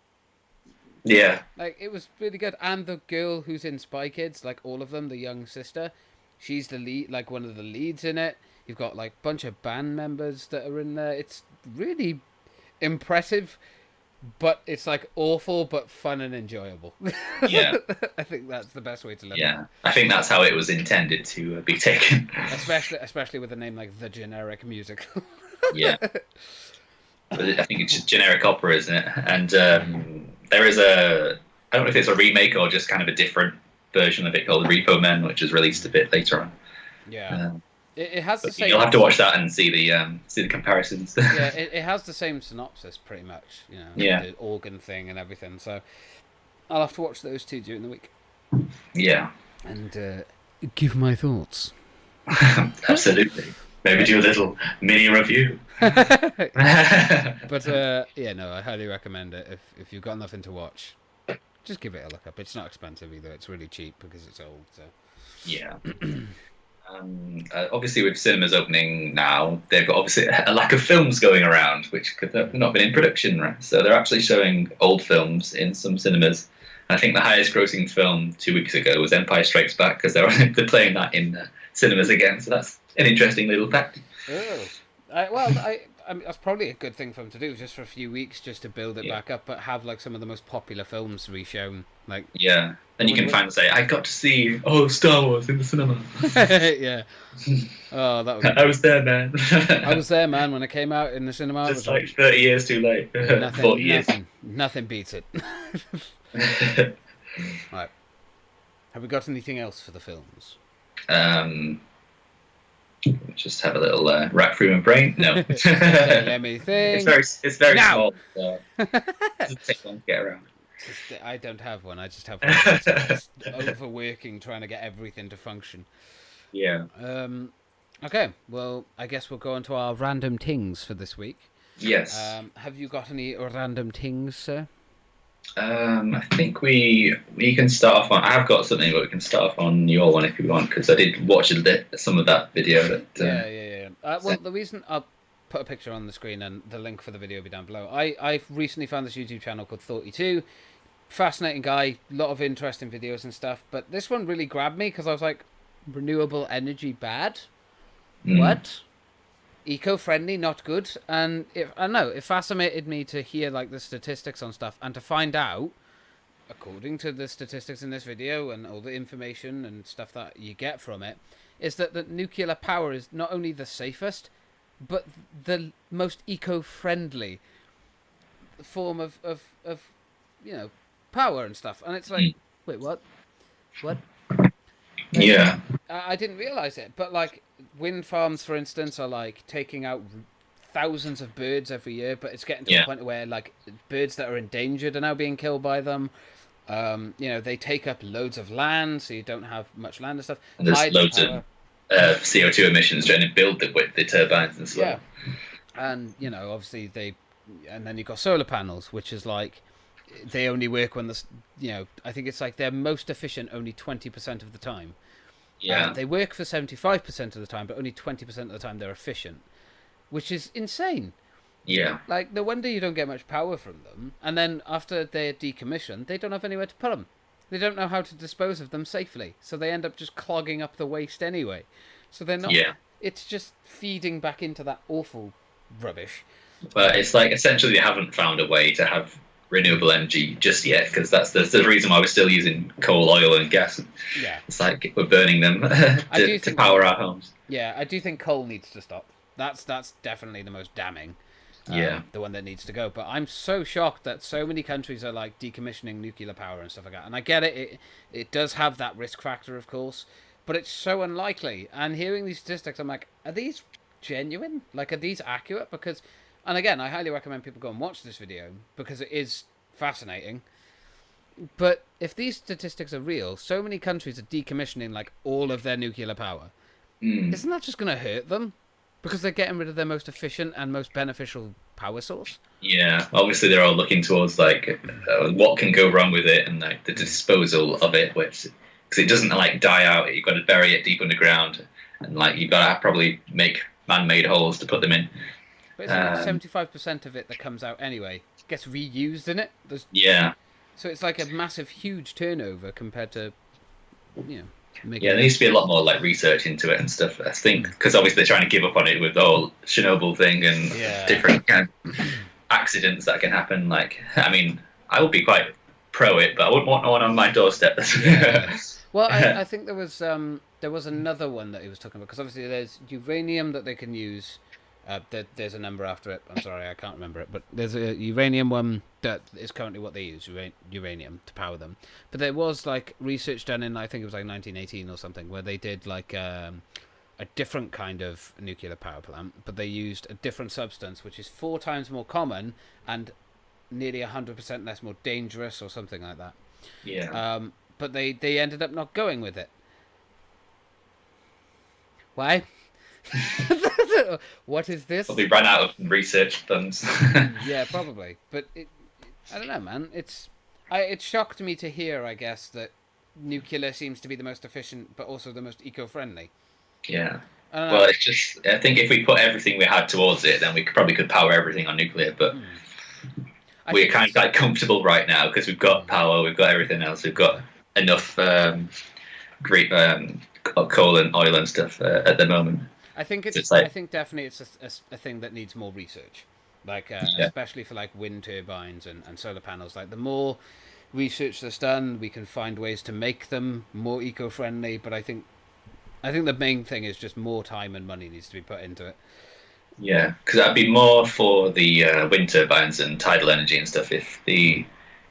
Yeah, Like it was really good, and the girl who's in Spy Kids, like all of them, the young sister, she's the lead, like one of the leads in it. You've got like a bunch of band members that are in there. It's really impressive, but it's like awful but fun and enjoyable. yeah, I think that's the best way to look at it. yeah. I think that's how it was intended to be taken. Especially with a name like The Generic Musical. Yeah, but I think it's just generic opera, isn't it? And there is I don't know if it's a remake or just kind of a different version of it called Repo Men, which was released a bit later on. Yeah. It has the But same. you'll have to watch that and see the comparisons. Yeah, it has the same synopsis pretty much. You know, Yeah. the organ thing and everything. So I'll have to watch those two during the week Yeah, and give my thoughts. absolutely. Maybe do a little mini review. But yeah, no, I highly recommend it if you've got nothing to watch. Just give it a look up. It's not expensive either. It's really cheap because it's old. So Yeah. Obviously, with cinemas opening now, they've got obviously a lack of films going around, which could have not been in production, right? So they're actually showing old films in some cinemas, I think the highest grossing film 2 weeks ago was Empire Strikes Back because they're playing that in cinemas again. So that's an interesting little fact. Oh, I mean, that's probably a good thing for them to do, just for a few weeks, just to build it Yeah. back up, but have like some of the most popular films reshown. Like, Yeah. Then I you wonder can finally say, I got to see Star Wars in the cinema. yeah. Oh, that would be I great. was there, man. I was there, man, when it came out in the cinema. It Just was like like 30 years too late. 40 years. nothing beats it. Right. Have we got anything else for the films? um, just have a little rack through my brain. No. Okay, let me think. It's very Now! small. So it doesn't take long to get around. I don't have one. I just have one that's overworking, trying to get everything to function. Yeah. Okay, well, I guess we'll go on to our random tings for this week. Yes. Have you got any random tings, sir? I think we can start off on. I have got something, but we can start off on your one if you want, because I did watch some of that video. That Yeah. Well, the reason I'll put a picture on the screen and the link for the video will be down below. I've recently found this YouTube channel called 32. Fascinating guy, lot of interesting videos and stuff. But this one really grabbed me because I was like, renewable energy bad? What? Eco-friendly, not good. And I don't know, it fascinated me to hear like the statistics on stuff and to find out, according to the statistics in this video and all the information and stuff that you get from it, is that nuclear power is not only the safest, but the most eco-friendly form of power and stuff. And it's like, wait, what? Like, Yeah. I didn't realize it, but like wind farms, for instance, are like taking out thousands of birds every year, but it's getting to the point where like birds that are endangered are now being killed by them. They take up loads of land, so you don't have much land and stuff. And there's loads of CO2 emissions trying to build the turbines and stuff. Yeah, and obviously and then you've got solar panels, which is like they only work when I think it's like they're most efficient only 20% of the time. Yeah. They work for 75% of the time, but only 20% of the time they're efficient, which is insane. Yeah. Like, no wonder you don't get much power from them. And then after they're decommissioned, they don't have anywhere to put them. They don't know how to dispose of them safely, so they end up just clogging up the waste anyway. So they're not. Yeah. It's just feeding back into that awful rubbish. But it's like essentially they haven't found a way to have renewable energy just yet, because that's the reason why we're still using coal, oil, and gas. Yeah. It's like we're burning them to power our homes. Yeah, I do think coal needs to stop. That's definitely the most damning. The one that needs to go. But I'm so shocked that so many countries are like decommissioning nuclear power and stuff like that. And I get it. It does have that risk factor, of course, but it's so unlikely. And hearing these statistics, I'm like, are these genuine? Like, are these accurate? Because, and again, I highly recommend people go and watch this video because it is fascinating. But if these statistics are real, so many countries are decommissioning like all of their nuclear power. Isn't that just going to hurt them? Because they're getting rid of their most efficient and most beneficial power source. Yeah, obviously they're all looking towards like what can go wrong with it and like the disposal of it, which because it doesn't like die out. You've got to bury it deep underground, and like you've got to probably make man-made holes to put them in. But it's like 75% of it that comes out anyway gets reused in it. So it's like a massive, huge turnover compared to, there needs to be a lot more like research into it and stuff. I think because obviously they're trying to give up on it with the whole Chernobyl thing and different kind of accidents that can happen. Like, I mean, I would be quite pro it, but I wouldn't want one on my doorstep. Yeah. Well, I think there was another one that he was talking about because obviously there's uranium that they can use. There's a number after it. I'm sorry, I can't remember it. But there's a uranium one that is currently what they use, uranium, to power them. But there was like research done in, I think it was like 1918 or something, where they did like a different kind of nuclear power plant, but they used a different substance, which is 4 times more common and nearly 100% less more dangerous or something like that. Yeah. But they ended up not going with it. Why? What is this? Probably ran out of research funds. Yeah, probably. But I don't know, man. It shocked me to hear, I guess, that nuclear seems to be the most efficient, but also the most eco-friendly. Yeah. Well, it's just I think if we put everything we had towards it, then we probably could power everything on nuclear. But I we're think kind of like comfortable right now because we've got power, we've got everything else, we've got enough great coal and oil and stuff at the moment. I think So it's. it's I like, think definitely it's a thing that needs more research, like yeah, especially for like wind turbines and solar panels. Like the more research that's done, we can find ways to make them more eco-friendly. But I think the main thing is just more time and money needs to be put into it. yeah, because that'd be more for the wind turbines and tidal energy and stuff. If the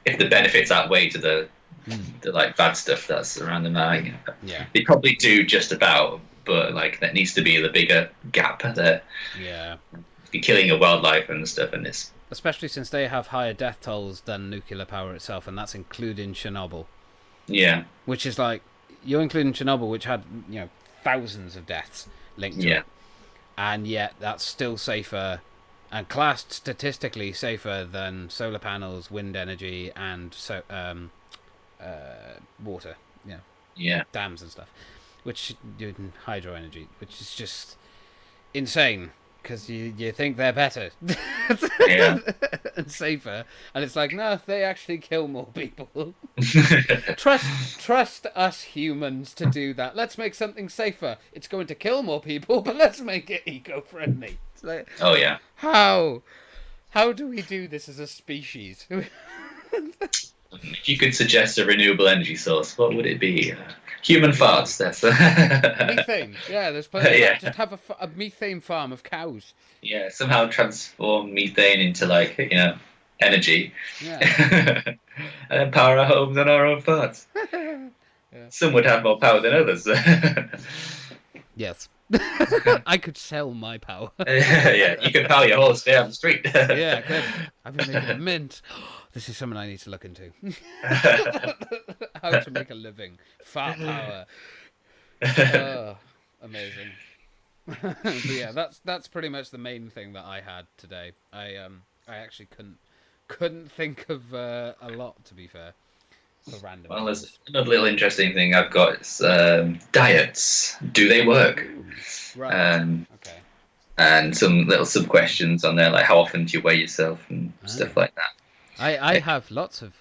benefits outweigh to the like bad stuff that's around them, Yeah, they probably do just about. But like that needs to be the bigger gap there. yeah. You're killing your wildlife and stuff, and it's Especially since they have higher death tolls than nuclear power itself, and that's including Chernobyl, yeah, which is like you're including Chernobyl, which had thousands of deaths linked to yeah, it, and yet that's still safer and classed statistically safer than solar panels, wind energy, and water, yeah. dams and stuff, which hydro energy, which is just insane because you think they're better Yeah. and safer, and it's like no, they actually kill more people. Trust us humans to do that. Let's make something safer. It's going to kill more people, but let's make it eco-friendly. It's like, Oh yeah. how do we do this as a species? If you could suggest a renewable energy source, what would it be? Human farts. That's Methane. Yeah, there's plenty of yeah, that. Just have a methane farm of cows. yeah. Somehow transform methane into like energy, Yeah. and then power our homes on our own farts. Yeah. Some would have more power than others. Yes. I could sell my power. Yeah, you can power your horse down the street. Yeah, I could. I've been making a mint. This is something I need to look into. How to make a living. Fat power. Oh, amazing. But yeah, that's pretty much the main thing that I had today. I actually couldn't think of a lot, to be fair, for random Well, there's things. another little interesting thing I've got. It's diets. Do they work? Right. Um, Okay. and some little sub questions on there, like how often do you weigh yourself and stuff like that. I have lots of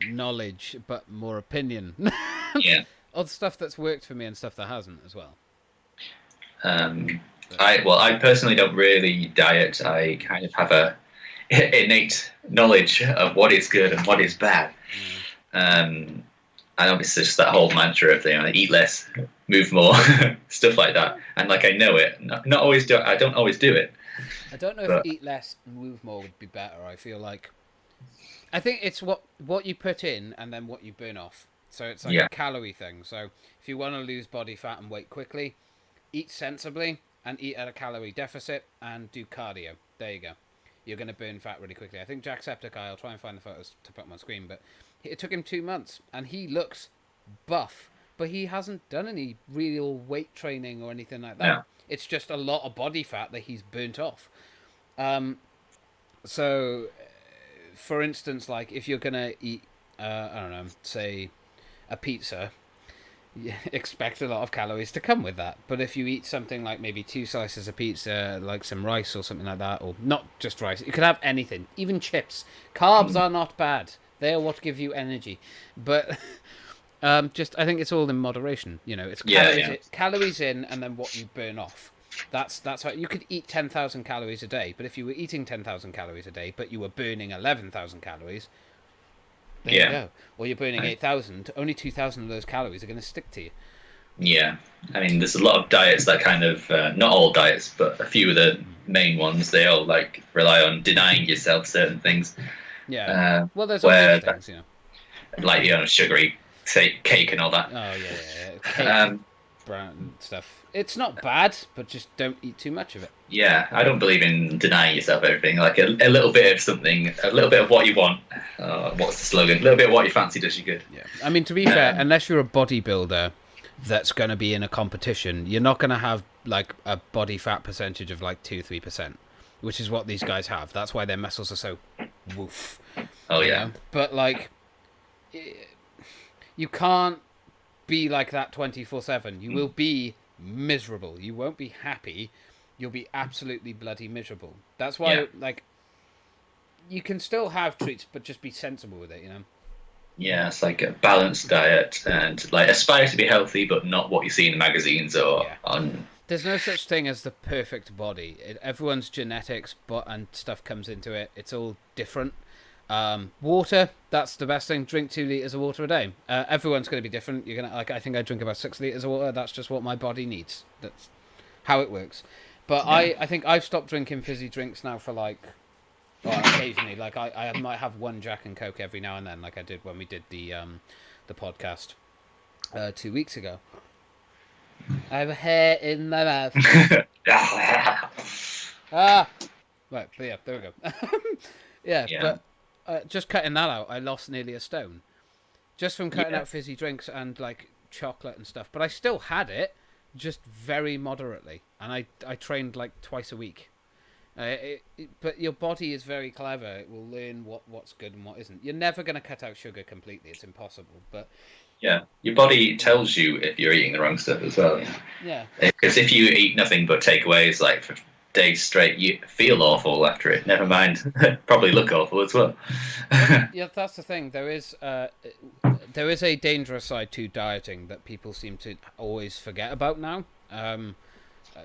knowledge, but more opinion. Yeah. Of stuff that's worked for me and stuff that hasn't as well. I personally don't really diet. I kind of have a innate knowledge of what is good and what is bad. And obviously just that whole mantra of eat less, move more, stuff like that. And like I know it, not always do. I don't always do it. I don't know But if eat less and move more would be better. I think it's what you put in and then what you burn off. So it's like yeah, a calorie thing. So if you want to lose body fat and weight quickly, eat sensibly and eat at a calorie deficit and do cardio. There you go. You're going to burn fat really quickly. I think Jacksepticeye, I'll try and find the photos to put on my screen, but it took him 2 months and he looks buff, but he hasn't done any real weight training or anything like that. no, It's just a lot of body fat that he's burnt off. So, for instance, like if you're going to eat, I don't know, say a pizza, you expect a lot of calories to come with that. But if you eat something like maybe 2 slices of pizza, like some rice or something like that, or not just rice, you could have anything, even chips. Carbs are not bad. They are what give you energy. But just I think it's all in moderation. It's calories in and then what you burn off. That's how you could eat 10,000 calories a day. But if you were eating 10,000 calories a day, but you were burning 11,000 calories, there you go. Or you're burning 8,000. Only 2,000 of those calories are going to stick to you. yeah. I mean, there's a lot of diets that kind of not all diets, but a few of the main ones. They all like rely on denying yourself certain things. Yeah. Well, there's where obvious things, like sugary cake and all that. Oh yeah. Cake, brown stuff. It's not bad, but just don't eat too much of it. Yeah, I don't believe in denying yourself everything. Like a little bit of something, a little bit of what you want. What's the slogan? A little bit of what you fancy does you good. Yeah. I mean, to be fair, unless you're a bodybuilder that's going to be in a competition, you're not going to have like a body fat percentage of like 2-3%, which is what these guys have. That's why their muscles are so woof. Oh yeah. But like, you can't be like that 24/7. You will be miserable. You won't be happy. You'll be absolutely bloody miserable. That's why, like, you can still have treats, but just be sensible with it, you know. Yeah, it's like a balanced diet and like aspire to be healthy, but not what you see in the magazines or Yeah. on. There's no such thing as the perfect body. Everyone's genetics, but and stuff comes into it. It's all different. Water, that's the best thing. Drink 2 liters of water a day. Everyone's going to be different. You're gonna like. I think I drink about 6 liters of water. That's just what my body needs. That's how it works. But Yeah. I think I've stopped drinking fizzy drinks now for like, well, occasionally. Like I might have one Jack and Coke every now and then, like I did when we did the podcast 2 weeks ago. I have a hair in my mouth. Ah, right. But yeah, there we go. Yeah, Yeah. but just cutting that out, I lost nearly a stone just from cutting Yeah. out fizzy drinks and like chocolate and stuff. But I still had it, just very moderately, and I trained like twice a week. But your body is very clever. It will learn what's good and what isn't. You're never going to cut out sugar completely. It's impossible. But Yeah, your body tells you if you're eating the wrong stuff as well. yeah, Because if you eat nothing but takeaways like for days straight, you feel awful after it. Never mind, probably look awful as well. yeah, that's the thing. There is a dangerous side to dieting that people seem to always forget about now.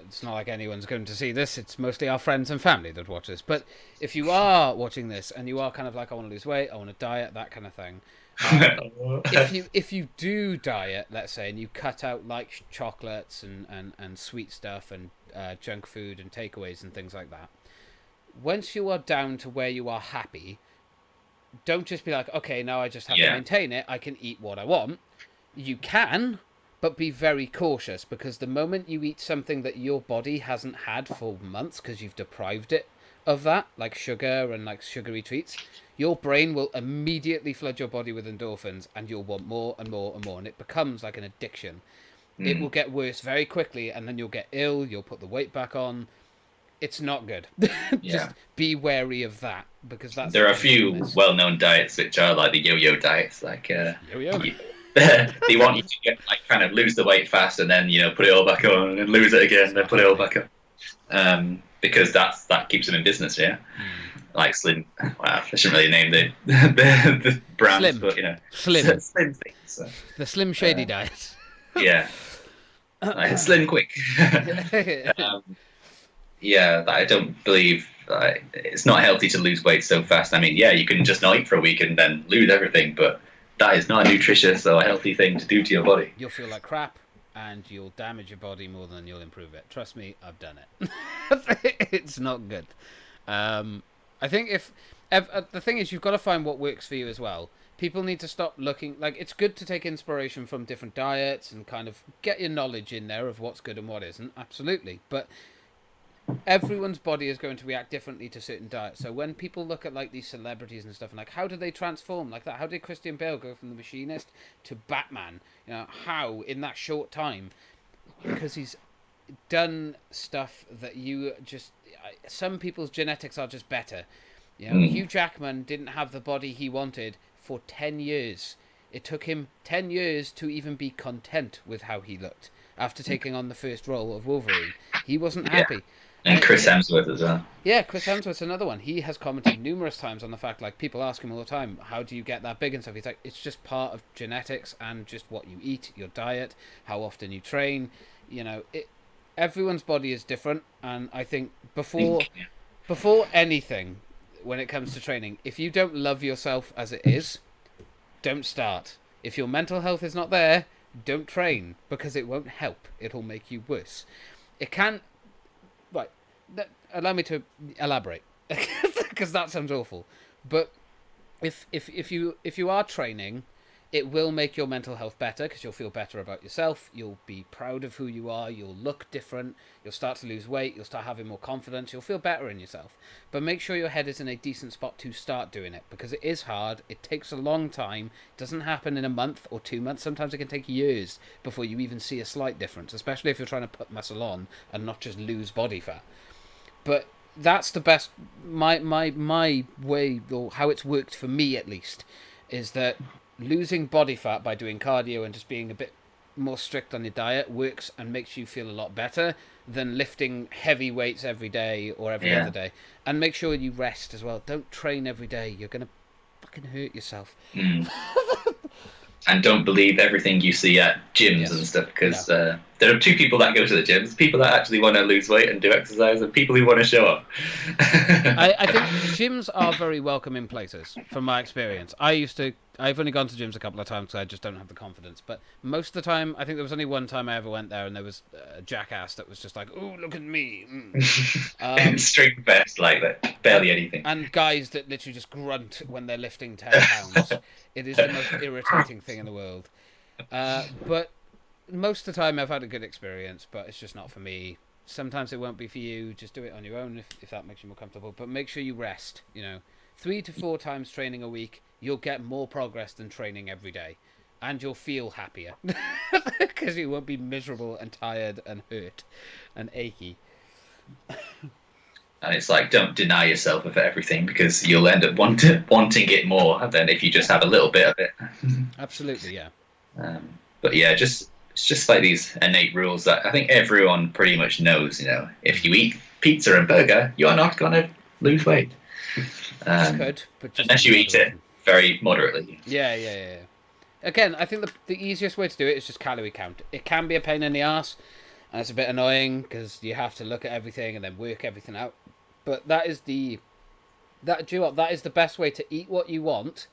It's not like anyone's going to see this. It's mostly our friends and family that watch this. But if you are watching this and you are kind of like, I want to lose weight, I want to diet, that kind of thing. If you do diet, let's say, and you cut out like chocolates and sweet stuff and junk food and takeaways and things like that, once you are down to where you are happy, don't just be like, okay, now I just have to maintain it. I can eat what I want. You can, but be very cautious, because the moment you eat something that your body hasn't had for months because you've deprived it of that, like sugar and like sugary treats, your brain will immediately flood your body with endorphins and you'll want more and more and more, and it becomes like an addiction. It will get worse very quickly, and then you'll get ill, you'll put the weight back on. It's not good. Just be wary of that, because that's there are a few well-known diets which are like the yo-yo diets, like yo-yo. they want you to get like kind of lose the weight fast and then put it all back on and lose it again and then put it all back on, because that keeps them in business. Like Slim. Well, I shouldn't really name the brands, Slim. but Slim. Slim things. So. The Slim Shady diet. Yeah. Like Slim Quick. Yeah, I don't believe it's not healthy to lose weight so fast. I mean, yeah, you can just not eat for a week and then lose everything, but that is not a nutritious or a healthy thing to do to your body. You'll feel like crap, and you'll damage your body more than you'll improve it. Trust me, I've done it. It's not good. I think if the thing is, you've got to find what works for you as well. People need to stop looking like it's good to take inspiration from different diets and kind of get your knowledge in there of what's good and what isn't. Absolutely, but everyone's body is going to react differently to certain diets. So when people look at like these celebrities and stuff and like, how did they transform like that? How did Christian Bale go from the Machinist to Batman? How in that short time? Because he's done stuff that you just, some people's genetics are just better. Hugh Jackman didn't have the body he wanted for 10 years. It took him 10 years to even be content with how he looked after taking on the first role of Wolverine. He wasn't happy. And Chris Hemsworth as well. Yeah, Chris Hemsworth's another one. He has commented numerous times on the fact, like, people ask him all the time, how do you get that big and stuff? He's like, it's just part of genetics and just what you eat, your diet, how often you train. Everyone's body is different, and I think before anything, when it comes to training, if you don't love yourself as it is, don't start. If your mental health is not there, don't train, because it won't help. It'll make you worse. It can... Right, allow me to elaborate, because that sounds awful. But if you are training, it will make your mental health better, because you'll feel better about yourself. You'll be proud of who you are. You'll look different. You'll start to lose weight. You'll start having more confidence. You'll feel better in yourself. But make sure your head is in a decent spot to start doing it, because it is hard. It takes a long time. It doesn't happen in a month or 2 months. Sometimes it can take years before you even see a slight difference, especially if you're trying to put muscle on and not just lose body fat. But that's the best, my way, or how it's worked for me at least, is that losing body fat by doing cardio and just being a bit more strict on your diet works and makes you feel a lot better than lifting heavy weights every day or every Yeah. other day. And make sure you rest as well. Don't train every day. You're gonna fucking hurt yourself. Mm. And don't believe everything you see at gyms and stuff, because there are two people that go to the gyms: people that actually want to lose weight and do exercise, and people who want to show up. I think gyms are very welcoming places, from my experience. I've only gone to gyms a couple of times because I just don't have the confidence. But most of the time, I think there was only one time I ever went there, and there was a jackass that was just like, "Oh, look at me!" In string vest, like that, barely anything. And guys that literally just grunt when they're lifting 10 pounds. It is the most irritating thing in the world. But most of the time, I've had a good experience, but it's just not for me. Sometimes it won't be for you. Just do it on your own if that makes you more comfortable. But make sure you rest. 3 to 4 times training a week, you'll get more progress than training every day. And you'll feel happier. Because you won't be miserable and tired and hurt and achy. And it's like, don't deny yourself of everything, because you'll end up wanting it more than if you just have a little bit of it. Absolutely, yeah. But yeah, it's just like these innate rules that I think everyone pretty much knows. If you eat pizza and burger, you are not going to lose weight. But just unless you eat it very moderately. Yeah. Again, I think the easiest way to do it is just calorie count. It can be a pain in the ass, and it's a bit annoying because you have to look at everything and then work everything out. But that is the best way to eat what you want,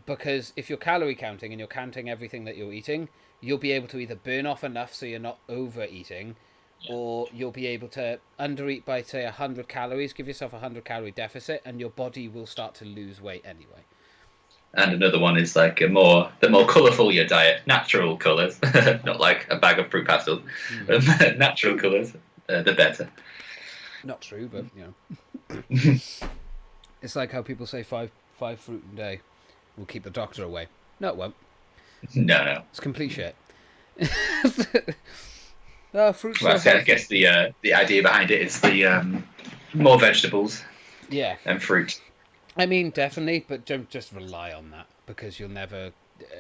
because if you're calorie counting and you're counting everything that you're eating, you'll be able to either burn off enough so you're not overeating, or you'll be able to undereat by, say, 100 calories, give yourself a 100-calorie deficit, and your body will start to lose weight anyway. And another one is like the more colourful your diet, natural colours, not like a bag of fruit pastels, natural colours, the better. Not true, but it's like how people say five fruit a day will keep the doctor away. No, it won't. No. It's complete shit. Fruit's Well, so I guess the idea behind it is the more vegetables. Yeah. And fruit. I mean, definitely, but don't just rely on that, because you'll never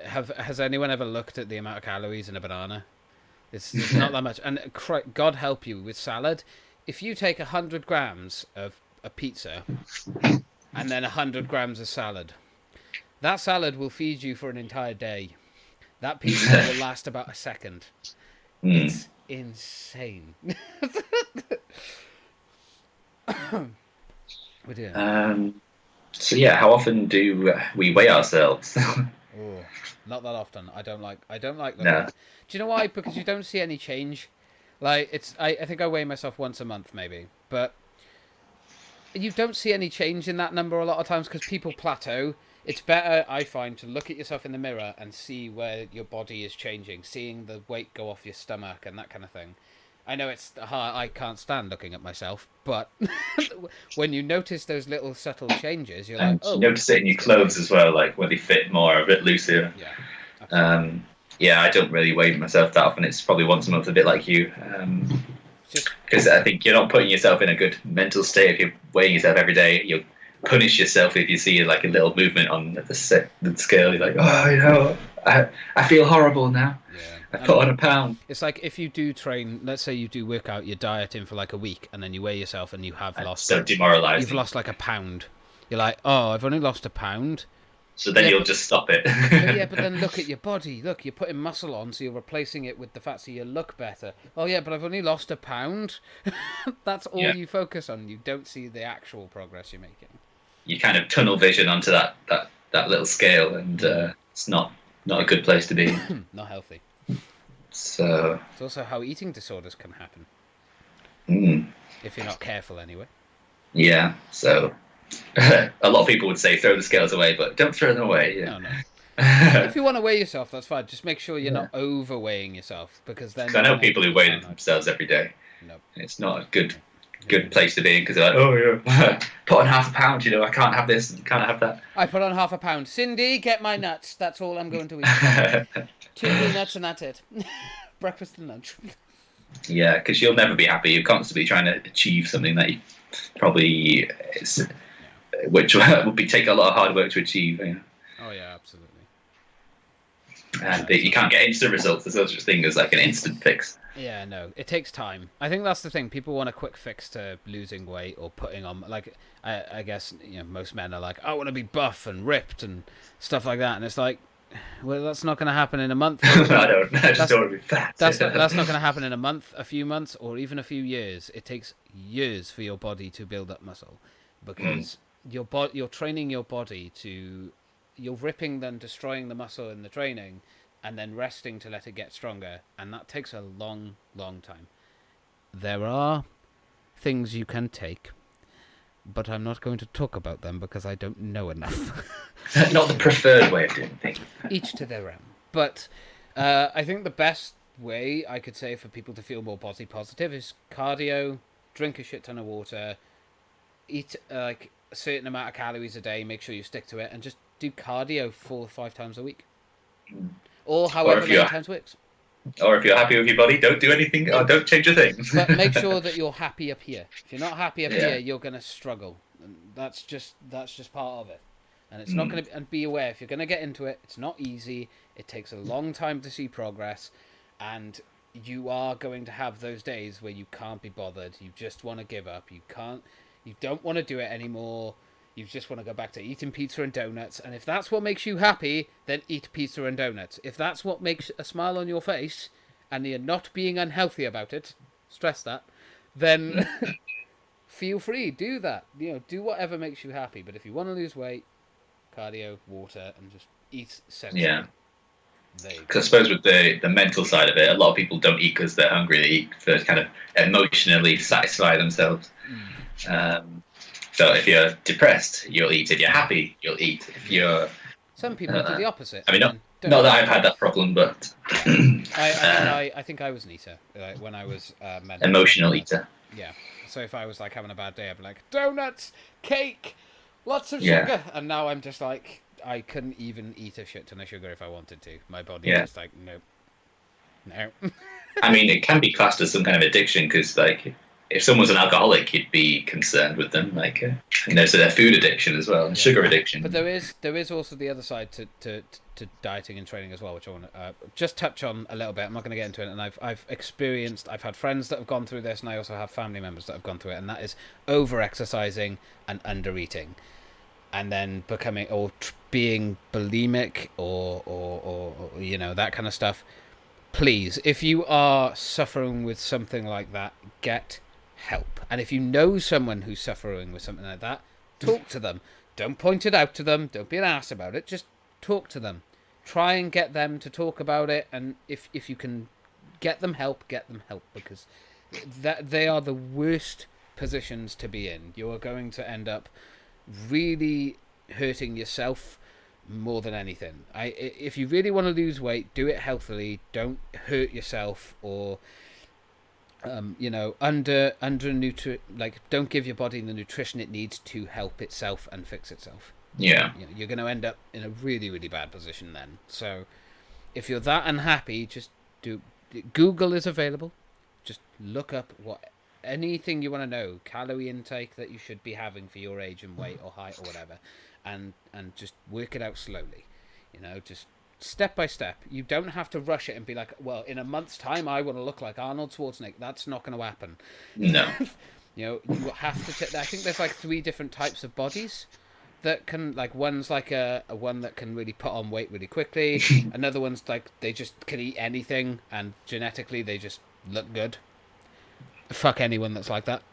Has anyone ever looked at the amount of calories in a banana? It's not that much. And God help you with salad. If you take 100 grams of a pizza and then 100 grams of salad, that salad will feed you for an entire day. That pizza will last about a second. It's insane. We do. So yeah, how often do we weigh ourselves? Not that often. I don't like looking No. at it. Do you know why? Because you don't see any change. Like I think I weigh myself once a month maybe, but you don't see any change in that number a lot of times because people plateau. It's better, I find, to look at yourself in the mirror and see where your body is changing, seeing the weight go off your stomach and that kind of thing. I know it's hard. I can't stand looking at myself, but when you notice those little subtle changes, you're like, oh. You notice it in your clothes as well, like when they fit more, a bit looser. Yeah. Absolutely. Yeah, I don't really weigh myself that often. It's probably once a month, a bit like you. Because I think you're not putting yourself in a good mental state if you're weighing yourself every day. You'll punish yourself if you see like a little movement on the scale. You're like, oh, I feel horrible now. Yeah. I put on a pound. It's like if you do train, let's say you do work out your diet in for like a week, and then you weigh yourself and you have lost. So demoralising. You've lost like a pound. You're like, oh, I've only lost a pound. So then you'll just stop it. But then look at your body. Look, you're putting muscle on, so you're replacing it with the fat, so you look better. Oh yeah, but I've only lost a pound. That's all you focus on. You don't see the actual progress you're making. You kind of tunnel vision onto that little scale, and it's not a good place to be. Not healthy. So it's also how eating disorders can happen. If you're not careful, anyway. Yeah. So a lot of people would say throw the scales away, but don't throw them away. Yeah. No. If you want to weigh yourself, that's fine. Just make sure you're not overweighing yourself, because then. I know people who weigh themselves every day. Nope. It's not a good place to be in, because they're like, oh yeah, put on half a pound. I can't have this, can't have that. I put on half a pound. Cindy, get my nuts. That's all I'm going to eat. 2 nuts and that's it. Breakfast and lunch. Yeah, because you'll never be happy. You're constantly trying to achieve something that you probably which would take a lot of hard work to achieve. Oh yeah, absolutely. And you can't get instant results. There's no such thing as like an instant fix. Yeah, no, it takes time. I think that's the thing. People want a quick fix to losing weight or putting on. Like, I guess most men are like, I want to be buff and ripped and stuff like that, and it's like, well, that's not going to happen in a month. I don't. I just don't want to be fat. That's not going to happen in a month, a few months, or even a few years. It takes years for your body to build up muscle, because you're training your body to, you're ripping then destroying the muscle in the training, and then resting to let it get stronger, and that takes a long, long time. There are things you can take, but I'm not going to talk about them because I don't know enough. Not the preferred way of doing things. Each to their own. But I think the best way I could say for people to feel more body positive is cardio, drink a shit ton of water, eat like a certain amount of calories a day, make sure you stick to it, and just do cardio 4 or 5 times a week. Or however many times works. Or if you're happy with your body, don't do anything. Or don't change a thing. But make sure that you're happy up here. If you're not happy up here, you're gonna struggle. And that's just part of it. And it's not gonna be, and be aware if you're gonna get into it. It's not easy. It takes a long time to see progress, and you are going to have those days where you can't be bothered. You just want to give up. You don't want to do it anymore. You just want to go back to eating pizza and donuts. And if that's what makes you happy, then eat pizza and donuts. If that's what makes a smile on your face, and you're not being unhealthy about it, stress that, then feel free, do that. Do whatever makes you happy. But if you want to lose weight, cardio, water, and just eat sensibly. Yeah. Because I suppose with the mental side of it, a lot of people don't eat because they're hungry. They eat to kind of emotionally satisfy themselves. So if you're depressed, you'll eat. If you're happy, you'll eat. If you're some people do the opposite. I mean, not that I've had that problem, but I think I was an eater when I was emotional eater. Yeah. So if I was like having a bad day, I'd be like donuts, cake, lots of sugar, and now I'm just like I couldn't even eat a shit ton of sugar if I wanted to. My body is just like nope, no. I mean, it can be classed as some kind of addiction because like. If someone's an alcoholic, you'd be concerned with them. Like, and there's a food addiction as well, and sugar addiction. But there is also the other side to dieting and training as well, which I want to just touch on a little bit. I'm not going to get into it, and I've had friends that have gone through this, and I also have family members that have gone through it, and that is over exercising and under eating, and then becoming or being bulimic or that kind of stuff. Please, if you are suffering with something like that, get help. And if you know someone who's suffering with something like that, talk to them. Don't point it out to them. Don't be an ass about it. Just talk to them. Try and get them to talk about it. And if you can get them help, because they are the worst positions to be in. You are going to end up really hurting yourself more than anything. If you really want to lose weight, do it healthily. Don't hurt yourself or don't give your body the nutrition it needs to help itself and fix itself. Yeah. You're going to end up in a really, really bad position then. So if you're that unhappy, just Google is available. Just look up anything you want to know, calorie intake that you should be having for your age and weight or height or whatever, and just work it out slowly. Just step by step. You don't have to rush it and be like, well, in a month's time I want to look like Arnold Schwarzenegger. That's not going to happen. No. You have to I think there's like 3 different types of bodies that can, like, one's like a one that can really put on weight really quickly. Another one's like they just can eat anything and genetically they just look good. Fuck anyone that's like that.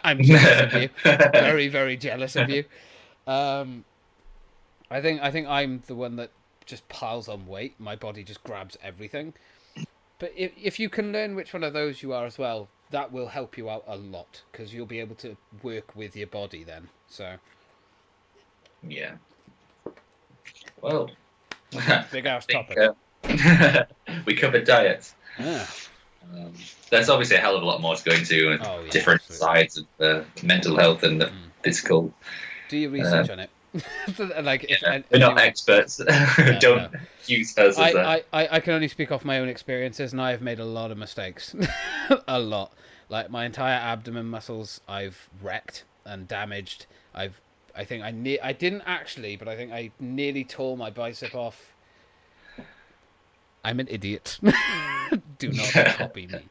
I'm jealous of you. Very, very jealous of you. I think I'm the one that just piles on weight. My body just grabs everything. But if you can learn which one of those you are as well, that will help you out a lot because you'll be able to work with your body then. So. Yeah. Well. Big ass topic. We covered diets. Yeah. There's obviously a hell of a lot more to go into and different sides of the mental health and the physical. Do your research on it. We're not experts. Don't use us as that. I can only speak off my own experiences, and I've made a lot of mistakes. A lot. Like my entire abdomen muscles, I've wrecked and damaged. I think I didn't actually, but I think I nearly tore my bicep off I'm an idiot. Do not copy me.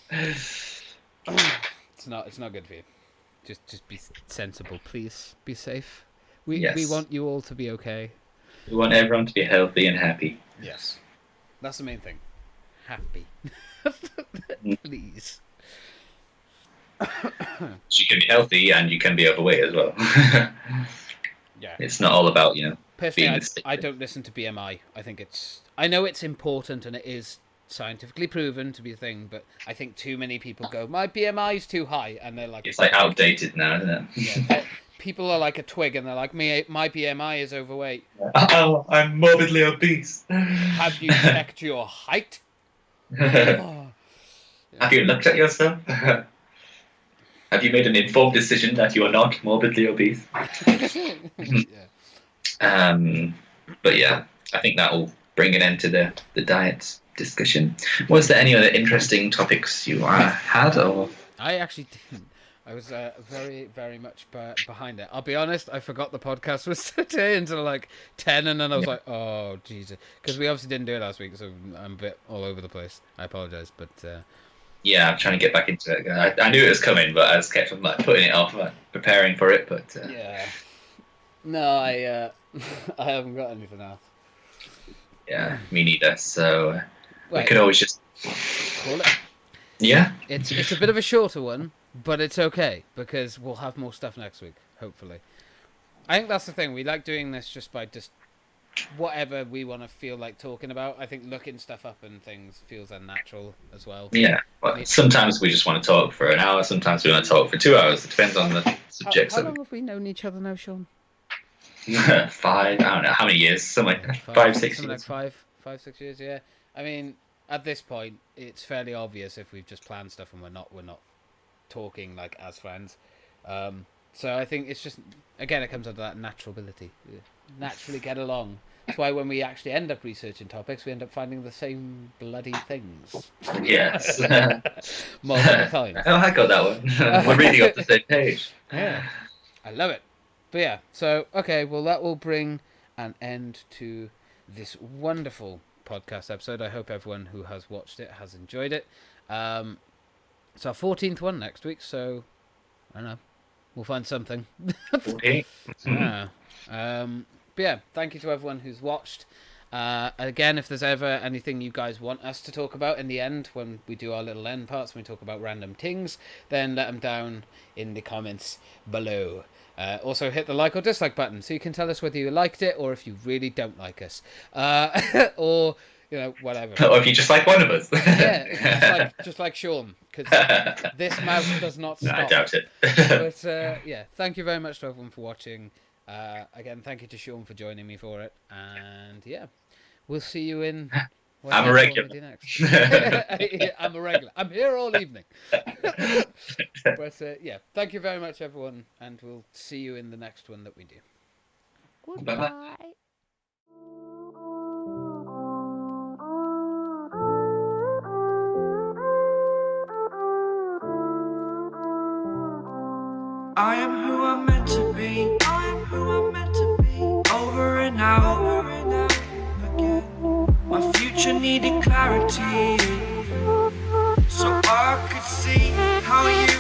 It's not good for you. Just be sensible, please. Be safe. We Yes. want you all to be okay. We want everyone to be healthy and happy. Yes. That's the main thing. Happy. Please. You can be healthy and you can be overweight as well. Yeah. It's not all about, Personally, being the I don't listen to BMI. I know it's important and it is scientifically proven to be a thing, but I think too many people go, my BMI is too high, and they're like, it's like outdated now, isn't it? Yeah, people are like a twig, and they're like, my BMI is overweight. Oh, I'm morbidly obese. Have you checked your height? Have you looked at yourself? Have you made an informed decision that you are not morbidly obese? Yeah. But yeah, I think that will bring an end to the diet discussion. Was there any other interesting topics you had? Or I actually didn't. I was very, very much behind it. I'll be honest, I forgot the podcast was today until like 10, and then I was like, oh, Jesus. Because we obviously didn't do it last week, so I'm a bit all over the place. I apologise, but... yeah, I'm trying to get back into it. I knew it was coming, but I just kept on putting it off, preparing for it. But yeah, no, I haven't got anything else. Yeah, me neither. So we Wait. could always just Call it. Yeah, It's a bit of a shorter one, but it's okay because we'll have more stuff next week, hopefully. I think that's the thing. We like doing this just by whatever we want to feel like talking about. I think looking stuff up and things feels unnatural as well. Yeah, but sometimes we just want to talk for an hour. Sometimes we want to talk for 2 hours. It depends on the subjects. How long have we known each other now, Sean? 5. I don't know how many years. Something like 5, 6 years. Like 5, 6 years. Yeah. I mean, at this point, it's fairly obvious if we've just planned stuff and we're not talking like as friends. So I think it's just, again, it comes down to that naturality. Naturally get along. That's why when we actually end up researching topics, we end up finding the same bloody things. Yes. Multiple times. Oh, I got that one. We're reading off the same page. Yeah. I love it. But yeah, so, okay, well, that will bring an end to this wonderful podcast episode. I hope everyone who has watched it has enjoyed it. It's our 14th one next week, so, I don't know. We'll find something. Okay. But yeah, thank you to everyone who's watched. Again, if there's ever anything you guys want us to talk about in the end, when we do our little end parts, when we talk about random things, then let them down in the comments below. Also, hit the like or dislike button so you can tell us whether you liked it or if you really don't like us. Or, whatever. Or if you just like one of us. Yeah, just like Sean, because this mouth does not stop. No, I doubt it. But yeah, thank you very much to everyone for watching. Again, thank you to Sean for joining me for it. And yeah, we'll see you in... I'm a regular. I'm a regular. I'm here all evening. But yeah, thank you very much, everyone. And we'll see you in the next one that we do. Goodbye. Bye-bye. I am who I'm meant to be. I am who I'm meant to be. Over and out again. My future needed clarity, so I could see how you